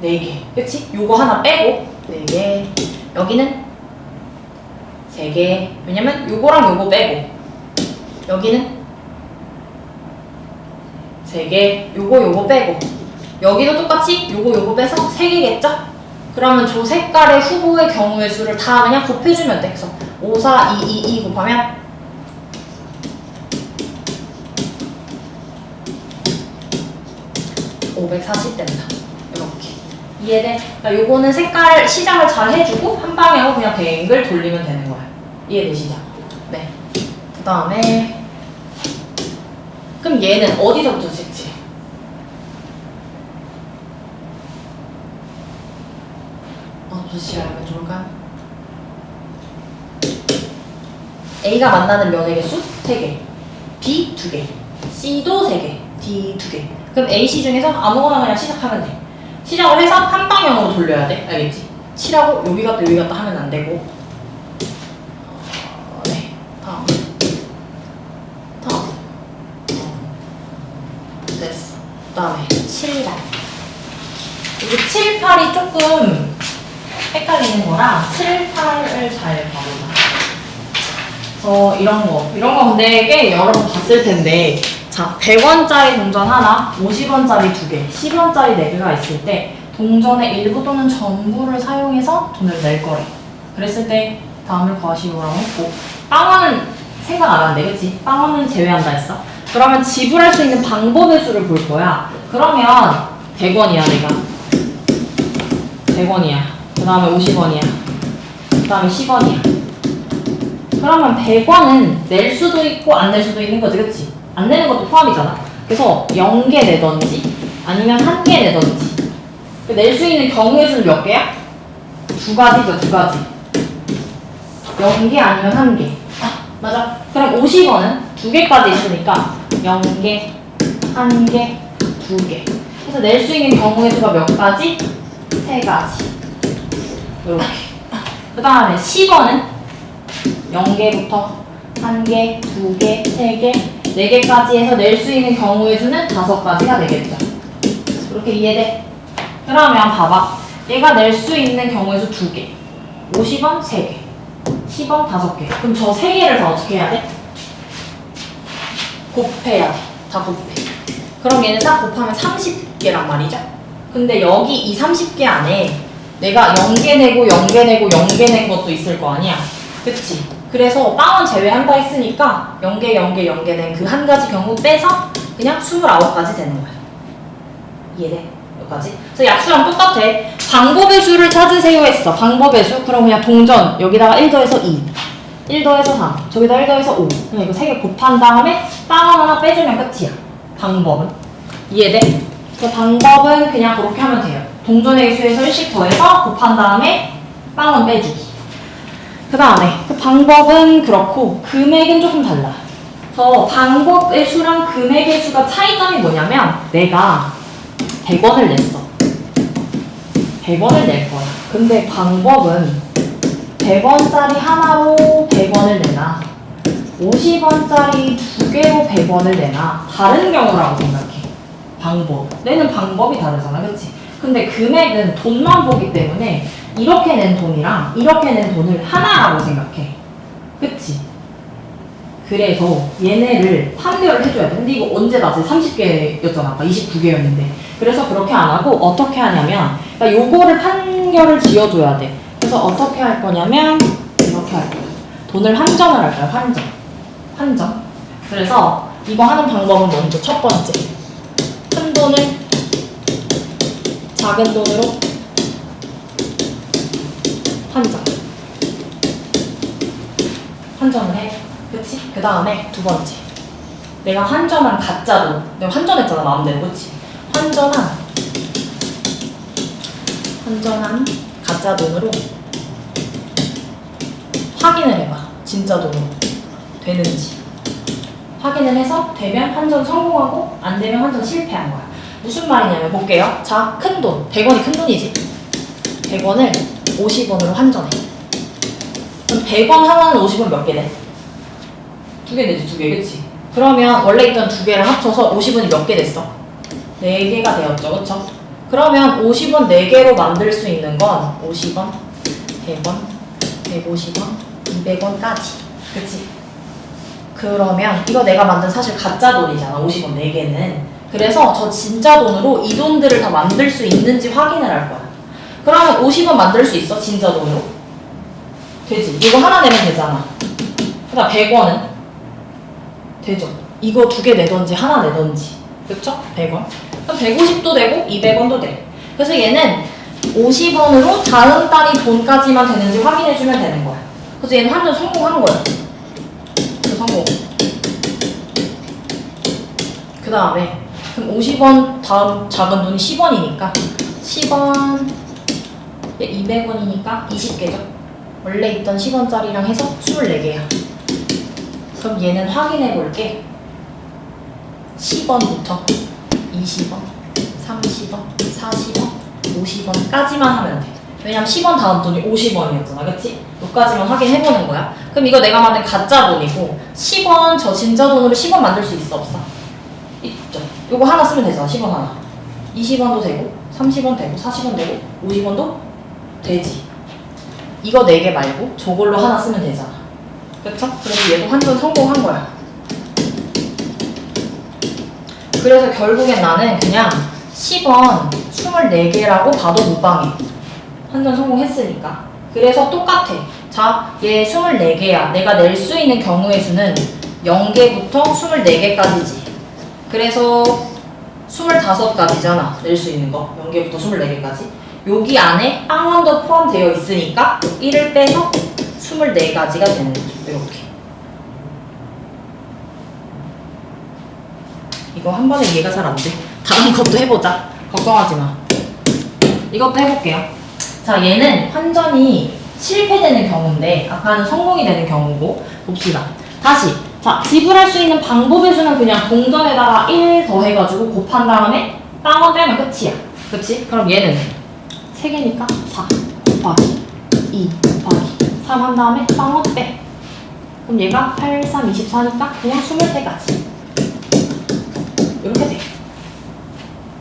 4개. 그치? 요거 하나 빼고 4개. 여기는 3개. 왜냐면 요거랑 요거 빼고 여기는 3개. 요거 빼고 여기도 똑같이 요거 빼서 3개겠죠? 그러면 저 색깔의 후보의 경우의 수를 다 그냥 곱해주면 돼. 그래서 5, 4, 2, 2, 2 곱하면 540 된다. 이렇게. 이해돼? 그러니까 요거는 색깔 시작을 잘 해주고 한 방향으로 그냥 뱅글 돌리면 되는 거야. 이해되시죠? 네. 그 다음에 그럼 얘는 어디서부터 색칠? 어디부터 칠하면 좋을까요? A가 만나는 면의 개수 3개, B 2개, C도 3개, D 2개. 그럼 AC 중에서 아무거나 그냥 시작하면 돼. 시작을 해서 한 방향으로 돌려야 돼. 알겠지? 칠하고 여기 갔다 여기 갔다 하면 안 되고. 네. 다음. 됐어. 그 다음에 7발. 여기 7, 8이 조금 헷갈리는 거라 7, 8을 잘 봐보자. 이런 거 근데 꽤 여러 번 봤을 텐데, 자, 100원짜리 동전 하나, 50원짜리 2개, 10원짜리 4개가 있을 때 동전의 일부 또는 전부를 사용해서 돈을 낼 거래. 그랬을 때 다음을 구하시오라고 했고, 빵원은 생각 안 한대, 그치? 빵원은 제외한다 했어. 그러면 지불할 수 있는 방법의 수를 볼 거야. 그러면 100원이야 내가. 100원이야. 그 다음에 50원이야. 그 다음에 10원이야. 그러면 100원은 낼 수도 있고 안 낼 수도 있는 거지, 그치? 안 내는 것도 포함이잖아. 그래서 0개 내던지 아니면 1개 내던지. 낼 수 있는 경우의 수는 몇 개야? 2가지죠, 2가지. 0개 아니면 1개. 아, 맞아. 그럼 50원은 2개까지 있으니까 0개, 1개, 2개. 그래서 낼 수 있는 경우의 수가 몇 가지? 3가지. 이렇게. 그 다음에 10원은 0개부터 1개, 2개, 3개, 4개까지 해서 낼 수 있는 경우의 수는 5가지가 되겠죠. 그렇게 이해돼? 그러면 봐봐. 얘가 낼 수 있는 경우의 수 2개, 50원 3개, 10원 5개. 그럼 저 3개를 다 어떻게 해야 돼? 곱해야 돼. 다 곱해. 그럼 얘는 딱 곱하면 30개란 말이죠. 근데 여기 이 30개 안에 내가 0개 내고 0개 내고 0개 낸 것도 있을 거 아니야. 그치? 그래서 빵원 제외한다 했으니까 0개, 0개, 0개 낸 그 한 가지 경우 빼서 그냥 29가지 되는 거야. 이해돼? 여기까지? 그래서 약수랑 똑같아. 방법의 수를 찾으세요 했어. 방법의 수? 그럼 그냥 동전 여기다가 1 더해서 2, 1 더해서 3, 저기다 1 더해서 5. 그냥 이거 3개 곱한 다음에 빵원 하나 빼주면 끝이야. 방법은. 이해돼? 그 방법은 그냥 그렇게 하면 돼요. 동전의 개수에서 1씩 더해서 곱한 다음에 빵원 빼주기. 그 다음에 그 방법은 그렇고 금액은 조금 달라. 그래서 방법의 수랑 금액의 수가 차이점이 뭐냐면 내가 100원을 냈어. 100원을 낼 거야. 근데 방법은 100원짜리 하나로 100원을 내나 50원짜리 2개로 100원을 내나 다른 경우라고 생각해. 방법. 내는 방법이 다르잖아. 그치? 근데 금액은 돈만 보기 때문에 이렇게 낸 돈이랑 이렇게 낸 돈을 하나라고 생각해. 그치? 그래서 얘네를 판별을 해줘야 돼. 근데 이거 언제 나지? 30개였잖아. 아까 29개였는데. 그래서 그렇게 안 하고 어떻게 하냐면, 그러니까 요거를 판결을 지어줘야 돼. 그래서 어떻게 할 거냐면 이렇게 할 거야. 돈을 환전을 할 거야. 환전. 그래서 이거 하는 방법은 먼저 첫 번째. 큰 돈을 작은 돈으로 환전을 해. 그치? 그 다음에 두 번째. 내가 환전한 가짜 돈. 내가 환전했잖아, 마음대로. 그치? 환전한 가짜 돈으로 확인을 해봐. 진짜 돈으로 되는지. 확인을 해서 되면 환전 성공하고 안 되면 환전 실패한 거야. 무슨 말이냐면 볼게요. 자, 큰 돈. 100원이 큰 돈이지. 100원을 50원으로 환전해. 그럼 100원 하나는 50원 몇 개 돼? 2개 내지, 2개. 그치? 그러면 원래 있던 두 개를 합쳐서 50원이 몇 개 됐어? 4개가 되었죠. 그쵸? 그러면 50원 4개로 만들 수 있는 건 50원, 100원, 150원, 200원까지. 그치? 그러면 이거 내가 만든 사실 가짜 돈이잖아. 50원 4개는. 그래서 저 진짜 돈으로 이 돈들을 다 만들 수 있는지 확인을 할 거야. 그러면 50원 만들 수 있어? 진짜 돈으로? 되지. 이거 하나 내면 되잖아. 그다음 100원은? 되죠. 이거 2개 내던지 하나 내던지. 그쵸? 100원. 그럼 150도 되고 200원도 돼. 그래서 얘는 50원으로 다음 달이 돈까지만 되는지 확인해주면 되는 거야. 그래서 얘는 완전 성공한 거야. 성공. 그 다음에 그럼 50원 다음 작은 돈이 10원이니까 10원 200원이니까 20개죠. 원래 있던 10원짜리랑 해서 24개야. 그럼 얘는 확인해 볼게. 10원부터 20원, 30원, 40원, 50원까지만 하면 돼. 왜냐면 10원 다음 돈이 50원이었잖아. 그치? 여기까지만 확인해 보는 거야. 그럼 이거 내가 만든 가짜 돈이고 10원 저 진짜 돈으로 10원 만들 수 있어 없어? 있죠. 요거 하나 쓰면 되잖아. 10원 하나. 20원도 되고 30원 되고 40원 되고 50원도 되지. 이거 4개 말고 저걸로 하나 쓰면 되잖아. 그쵸? 그래서 얘도 완전 성공한 거야. 그래서 결국엔 나는 그냥 10원 24개라고 봐도 무방해. 완전 성공했으니까. 그래서 똑같아. 자, 얘 24개야. 내가 낼 수 있는 경우의 수는 0개부터 24개까지지. 그래서 25가지잖아. 낼 수 있는 거. 0개부터 24개까지. 여기 안에 빵원도 포함되어 있으니까 1을 빼서 24가지가 되는 거죠. 이렇게. 이거 한 번에 이해가 잘 안 돼. 다음 것도 해보자. 걱정하지 마. 이것도 해볼게요. 자, 얘는 환전이 실패되는 경우인데 아까는 성공이 되는 경우고 봅시다. 다시. 자, 지불할 수 있는 방법의 수는 그냥 동전에다가 1 더해가지고 곱한 다음에 빵원 빼면 끝이야. 그치? 그럼 얘는 3개니까 4 곱하기 2 곱하기 3 한 다음에 빵원 빼. 그럼 얘가 8, 3, 24니까 그냥 23가지. 이렇게 돼.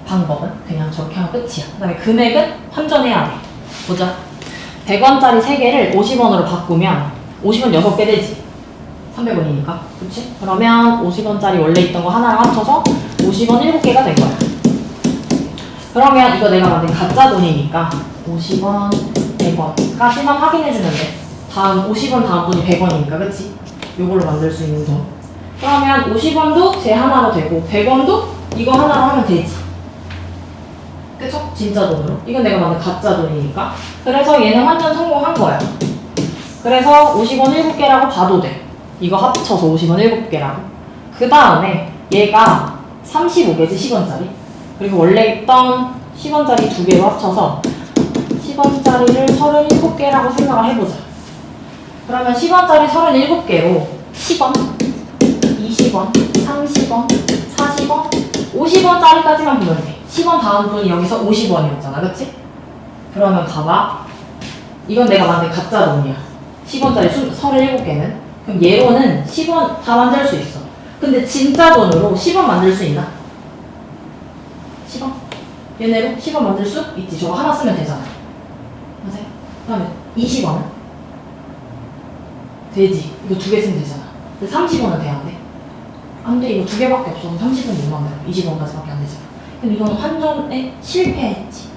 방법은 그냥 저렇게 하면 끝이야. 그 다음에 금액은 환전해야 돼. 보자. 100원짜리 3개를 50원으로 바꾸면 50원 6개 되지. 300원이니까. 그치? 그러면 50원짜리 원래 있던 거 하나랑 합쳐서 50원 7개가 된 거야. 그러면 이거 내가 만든 가짜 돈이니까 50원, 100원까지만 확인해주면 돼. 다음 50원 다음 돈이 100원이니까. 그치? 요걸로 만들 수 있는 돈. 그러면 50원도 제 하나로 되고 100원도 이거 하나로 하면 되지. 그쵸? 진짜 돈으로. 이건 내가 만든 가짜 돈이니까. 그래서 얘는 완전 성공한 거야. 그래서 50원 7개라고 봐도 돼. 이거 합쳐서 50원 7개라고. 그 다음에 얘가 35개지 10원짜리. 그리고 원래 있던 10원짜리 2개로 합쳐서 10원짜리를 37개라고 생각을 해보자. 그러면 10원짜리 37개로 10원, 20원, 30원, 40원, 50원짜리까지만 보면 돼. 10원 다음 돈이 여기서 50원이었잖아. 그치? 그러면 봐봐. 이건 내가 만든 가짜 돈이야. 10원짜리 37개는. 그럼 얘로는 10원 다 만들 수 있어. 근데 진짜 돈으로 10원 만들 수 있나? 10원? 얘네로 10원 만들 수 있지. 저거 하나 쓰면 되잖아. 맞아요? 그 다음에 20원은? 되지. 이거 2개 쓰면 되잖아. 근데 30원은 돼야 안 돼? 안 돼. 이거 2개밖에 없어서 30원 못 만들어. 20원까지밖에 안 되잖아. 그럼 이건 환전에 실패했지.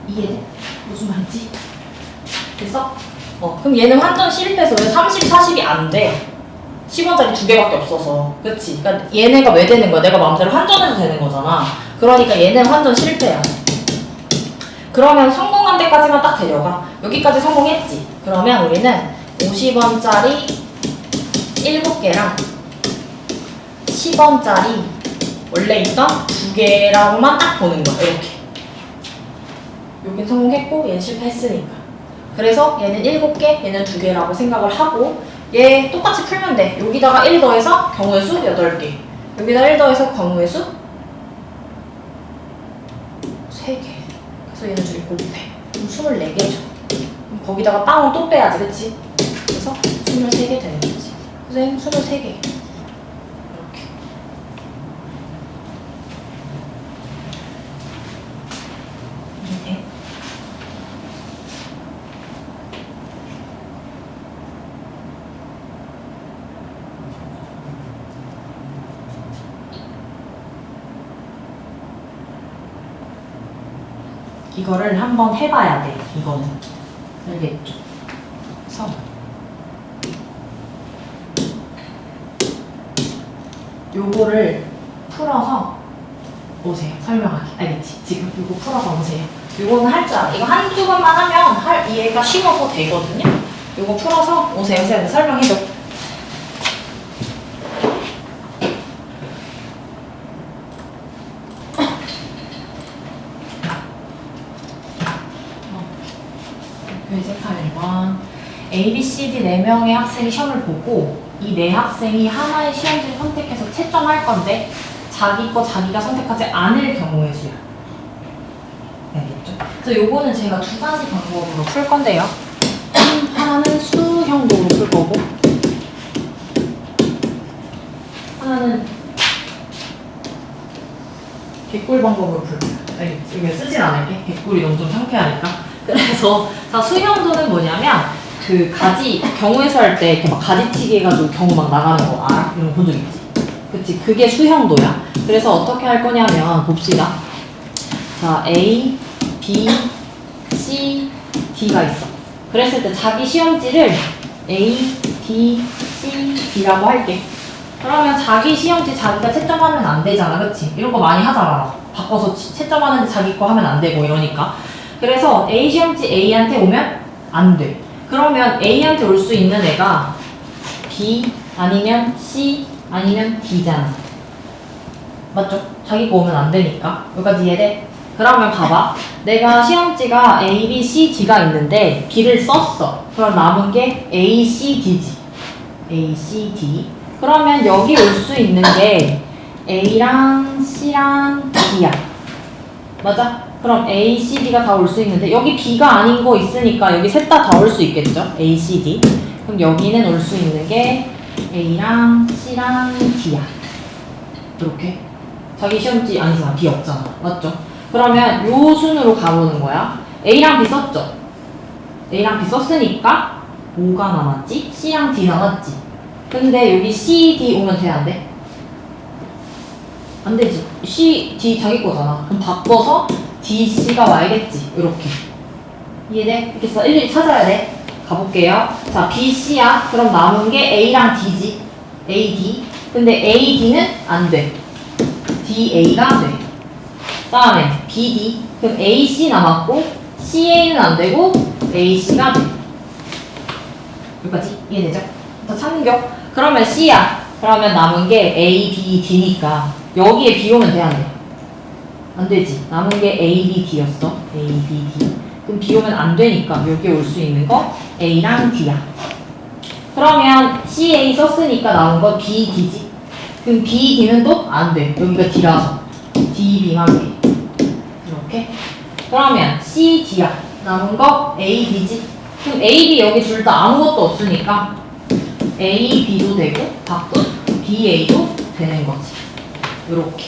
이해돼? 무슨 말인지? 됐어? 그럼 얘는 환전 실패해서 왜 30, 40이 안 돼? 10원짜리 2개밖에 없어서. 그치? 그러니까 얘네가 왜 되는 거야? 내가 마음대로 환전해도 되는 거잖아. 그러니까 얘는 환전 실패야. 그러면 성공한 데까지만 딱 데려가. 여기까지 성공했지? 그러면 우리는 50원짜리 7개랑 10원짜리 원래 있던 2개라고만 딱 보는 거야. 이렇게. 여긴 성공했고 얘는 실패했으니까. 그래서 얘는 7개, 얘는 2개라고 생각을 하고 얘 똑같이 풀면 돼. 여기다가 1 더해서 경우의 수 8개. 여기다 1 더해서 경우의 수 3개. 그래서 얘는 둘이 곱해. 그럼 24개죠. 그럼 거기다가 빵은 또 빼야지. 그치? 그래서 23개 되는 거지. 그래서 얘는 23개. 이렇게. 이거를 한번 해봐야 돼. 이거는 알겠죠? 그래서 요거를 풀어서 오세요. 설명하기. 알겠지? 지금 요거 풀어서 오세요. 요거는 할 줄 알아. 이거 한두 번만 하면 이해가 쉬워서 되거든요. 요거 풀어서 오세요. 선생님 설명해줘. 회색한 1번 A, B, C, D 4명의 학생이 시험을 보고 이 4학생이 하나의 시험지를 선택해서 채점할 건데 자기 거 자기가 선택하지 않을 경우의 수야. 알겠죠? 그래서 요거는 제가 두 가지 방법으로 풀 건데요. 하나는 수형도로 풀 거고 하나는 개꿀 방법으로 풀 거예요. 알겠지? 이거 쓰진 않을게. 개꿀이 너무 좀 상쾌하니까. 그래서 자 수형도는 뭐냐면 그 가지 경우의 수 할 때 이렇게 막 가지치기 해가지고 경우 막 나가는 거 알아? 이런 거 본 적 있지? 그치? 그게 수형도야. 그래서 어떻게 할 거냐면 봅시다. 자 A, B, C, D가 있어. 그랬을 때 자기 시험지를 A, B, C, D라고 할게. 그러면 자기 시험지 자기가 채점하면 안 되잖아. 그치? 이런 거 많이 하잖아. 바꿔서 채점하는데 자기 거 하면 안 되고 이러니까. 그래서 A 시험지 A한테 오면 안 돼. 그러면 A한테 올 수 있는 애가 B 아니면 C 아니면 D잖아. 맞죠? 자기 거 오면 안 되니까. 여기까지 이해돼? 그러면 봐봐. 내가 시험지가 A, B, C, D가 있는데 B를 썼어. 그럼 남은 게 A, C, D지. A, C, D. 그러면 여기 올 수 있는 게 A랑 C랑 D야. 맞아? 그럼 A, C, D가 다 올 수 있는데 여기 B가 아닌 거 있으니까 여기 셋 다 올 수 있겠죠? A, C, D. 그럼 여기는 올 수 있는 게 A랑 C랑 D야. 이렇게. 자기 시험지 아니잖아. B 없잖아. 맞죠? 그러면 요 순으로 가보는 거야. A랑 B 썼죠? A랑 B 썼으니까 뭐가 남았지? C랑 D 남았지? 근데 여기 C, D 오면 돼? 안 돼? 안 되지. C, D 자기 거잖아. 그럼 바꿔서 D, C가 와야겠지. 이렇게. 이해돼? 이렇게 해서 일일이 찾아야 돼. 가볼게요. 자, B, C야. 그럼 남은 게 A랑 D지. A, D. 근데 A, D는 안 돼. D, A가 돼. 다음에 B, D. 그럼 A, C 남았고 C, A는 안 되고 A, C가 돼. 여기까지 이해되죠? 더 참격. 그러면 C야. 그러면 남은 게 A, B, D니까 여기에 B 오면 돼, 안 돼? 안 되지. 남은 게 A, B, D였어. A, B, D. 그럼 B 오면 안 되니까 여기에 올 수 있는 거 A랑 D야. 그러면 C, A 썼으니까 나온 거 B, D지. 그럼 B, D는 또 안 돼. 여기가 D라서 D, B만 돼. 이렇게. 그러면 C, D야. 남은 거 A, B지. 그럼 A, B 여기 둘 다 아무것도 없으니까 A, B도 되고 바꾼 B, A도 되는 거지. 요렇게.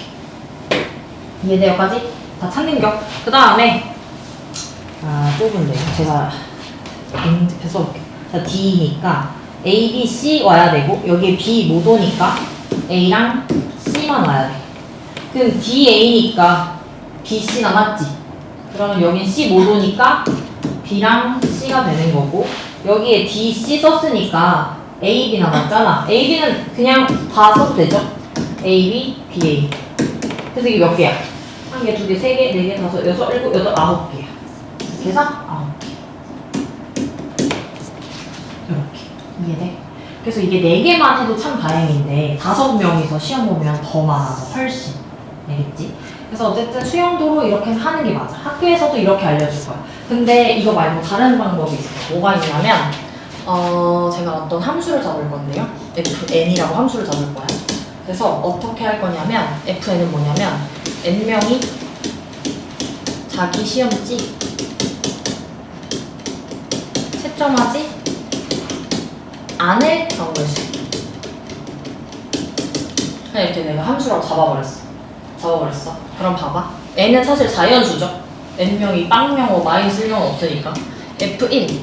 이해돼? 여기까지? 다 찾는 겨. 그 다음에 좁은데 제가 인집해 써볼게요. 자, D니까 A, B, C 와야 되고 여기에 B 못 오니까 A랑 C만 와야 돼. 그럼 D, A니까 B, C 남았지? 그러면 여긴 C 못 오니까 B랑 C가 되는 거고 여기에 D, C 썼으니까 A, B 남았잖아. A, B는 그냥 다 써도 되죠? A, B, B, A. 그래서 이게 몇 개야? 한 개, 두 개, 세 개, 네 개, 다섯, 여섯, 일곱, 여덟, 아홉 개야. 이렇게 해서 아홉 개. 이렇게. 이해돼? 그래서 이게 네 개만 해도 참 다행인데 5명이서 시험 보면 더 많아서 훨씬. 알겠지? 그래서 어쨌든 수영도로 이렇게 하는 게 맞아. 학교에서도 이렇게 알려줄 거야. 근데 이거 말고 다른 방법이 있어요. 뭐가 있냐면 제가 어떤 함수를 잡을 건데요. fn이라고 함수를 잡을 거야. 그래서 어떻게 할 거냐면 fn은 뭐냐면 n명이 자기 시험지 채점하지 않을 경우의 수. 그냥 이렇게 내가 함수라고 잡아버렸어. 그럼 봐봐. n은 사실 자연수죠. n명이 빵명어, 마이너스명은 없으니까. f1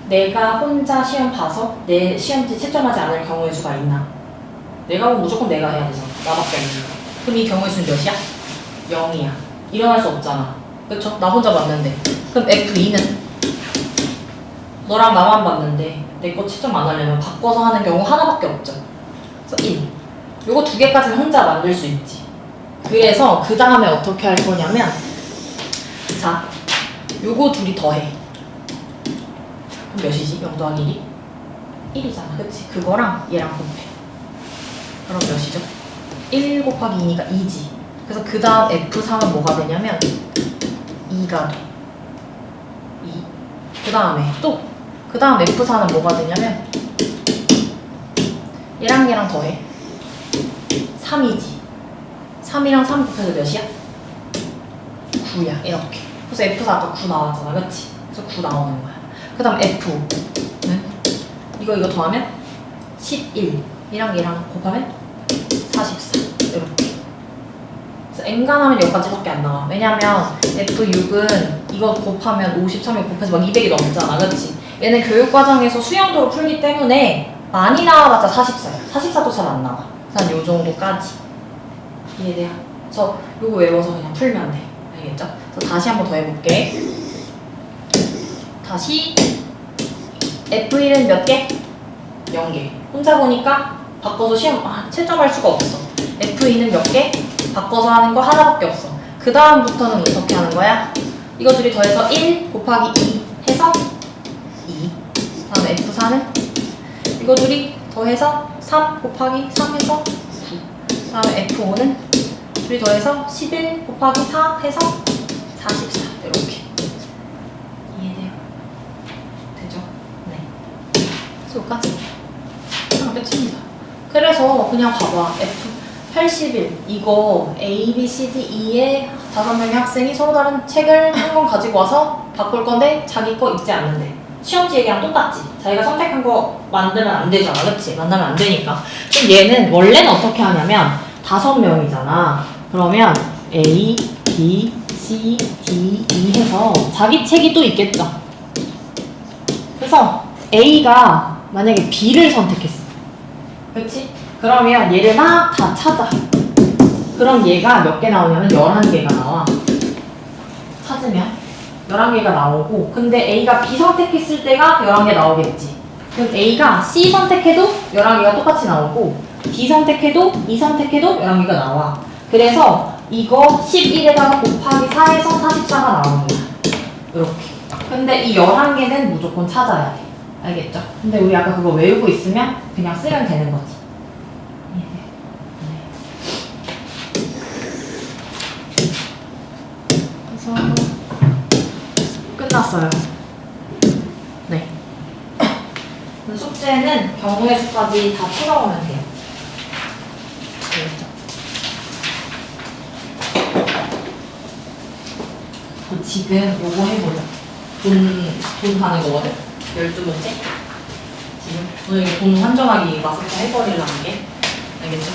내가 혼자 시험 봐서 내 시험지 채점하지 않을 경우의 수가 있나? 내가 보면 무조건 내가 해야 되잖아. 나밖에 없는 거. 그럼 이 경우의 수는 몇이야? 0이야. 일어날 수 없잖아. 그쵸? 나 혼자 봤는데. 그럼 F2는? 너랑 나만 봤는데 내 거 채점 안 하려면 바꿔서 하는 경우 하나밖에 없죠. 그래서 1. 요거 두 개까지는 혼자 만들 수 있지. 그래서 그 다음에 어떻게 할 거냐면 자, 요거 둘이 더해. 그럼 몇이지? 0 더하기 1이? 1이잖아. 그치? 그거랑 얘랑 곱해. 그럼 몇이죠? 1 곱하기 2니까 2지. 그래서 그 다음 F3은 뭐가 되냐면 2가 돼. 2. 그 다음에 또 그 다음 F4는 뭐가 되냐면 얘랑 더해. 3이지. 3이랑 3 곱해서 몇이야? 9야. 이렇게. 그래서 F4 아까 9 나왔잖아. 그치? 그래서 9 나오는 거야. 그 다음 F는 이거 더하면 11. 얘랑 곱하면 44. 이렇게. 그래서 N간하면 여기까지밖에 안 나와. 왜냐면 F6은 이거 곱하면 53이 곱해서 막 200이 넘잖아. 그치? 얘는 교육과정에서 수영도로 풀기 때문에 많이 나와봤자 44야. 44도 잘 안 나와. 한 요 정도까지. 이해돼요? 그래서 요거 외워서 그냥 풀면 돼. 알겠죠? 그래서 다시 한번 더 해볼게. 다시 F1은 몇 개? 0개. 혼자 보니까 바꿔서 채점할 수가 없어. F2는 몇 개? 바꿔서 하는 거 하나밖에 없어. 그 다음부터는 어떻게 하는 거야? 이거 둘이 더해서 1 곱하기 2 해서 2. 다음에 F4는 이거 둘이 더해서 3 곱하기 3 해서 9. 다음에 F5는 둘이 더해서 11 곱하기 4 해서 44. 이렇게. 이해돼요? 되죠? 네. 그래서 여기까지. 하나 끝입니다. 그래서 그냥 봐봐. F81 이거 A, B, C, D, E의 5명의 학생이 서로 다른 책을 한 권 가지고 와서 바꿀 건데 자기 거 읽지 않는데 시험지 얘기랑 똑같지. 자기가 선택한 거 만들면 안 되잖아. 그치? 만들면 안 되니까. 그럼 얘는 원래는 어떻게 하냐면 5명이잖아. 그러면 A, B, C, D, E 해서 자기 책이 또 있겠죠. 그래서 A가 만약에 B를 선택했어. 그치? 그러면 얘를 막 다 찾아. 그럼 얘가 몇 개 나오냐면 11개가 나와. 찾으면 11개가 나오고, 근데 A가 B 선택했을 때가 11개 나오겠지. 그럼 A가 C 선택해도 11개가 똑같이 나오고, D 선택해도 E 선택해도 11개가 나와. 그래서 이거 11에다가 곱하기 4에서 44가 나오는 거야. 이렇게. 근데 이 11개는 무조건 찾아야 돼. 알겠죠? 근데 우리 아까 그거 외우고 있으면 그냥 쓰면 되는 거지. 그래서 끝났어요. 네. 숙제는 경우의 수까지 다 풀어오면 돼요. 알겠죠? 지금 요거 해보자. 돈 가는 거거든? 12문제? 지금 오늘 돈 환전하기 마스터 해버리려는 게. 알겠죠?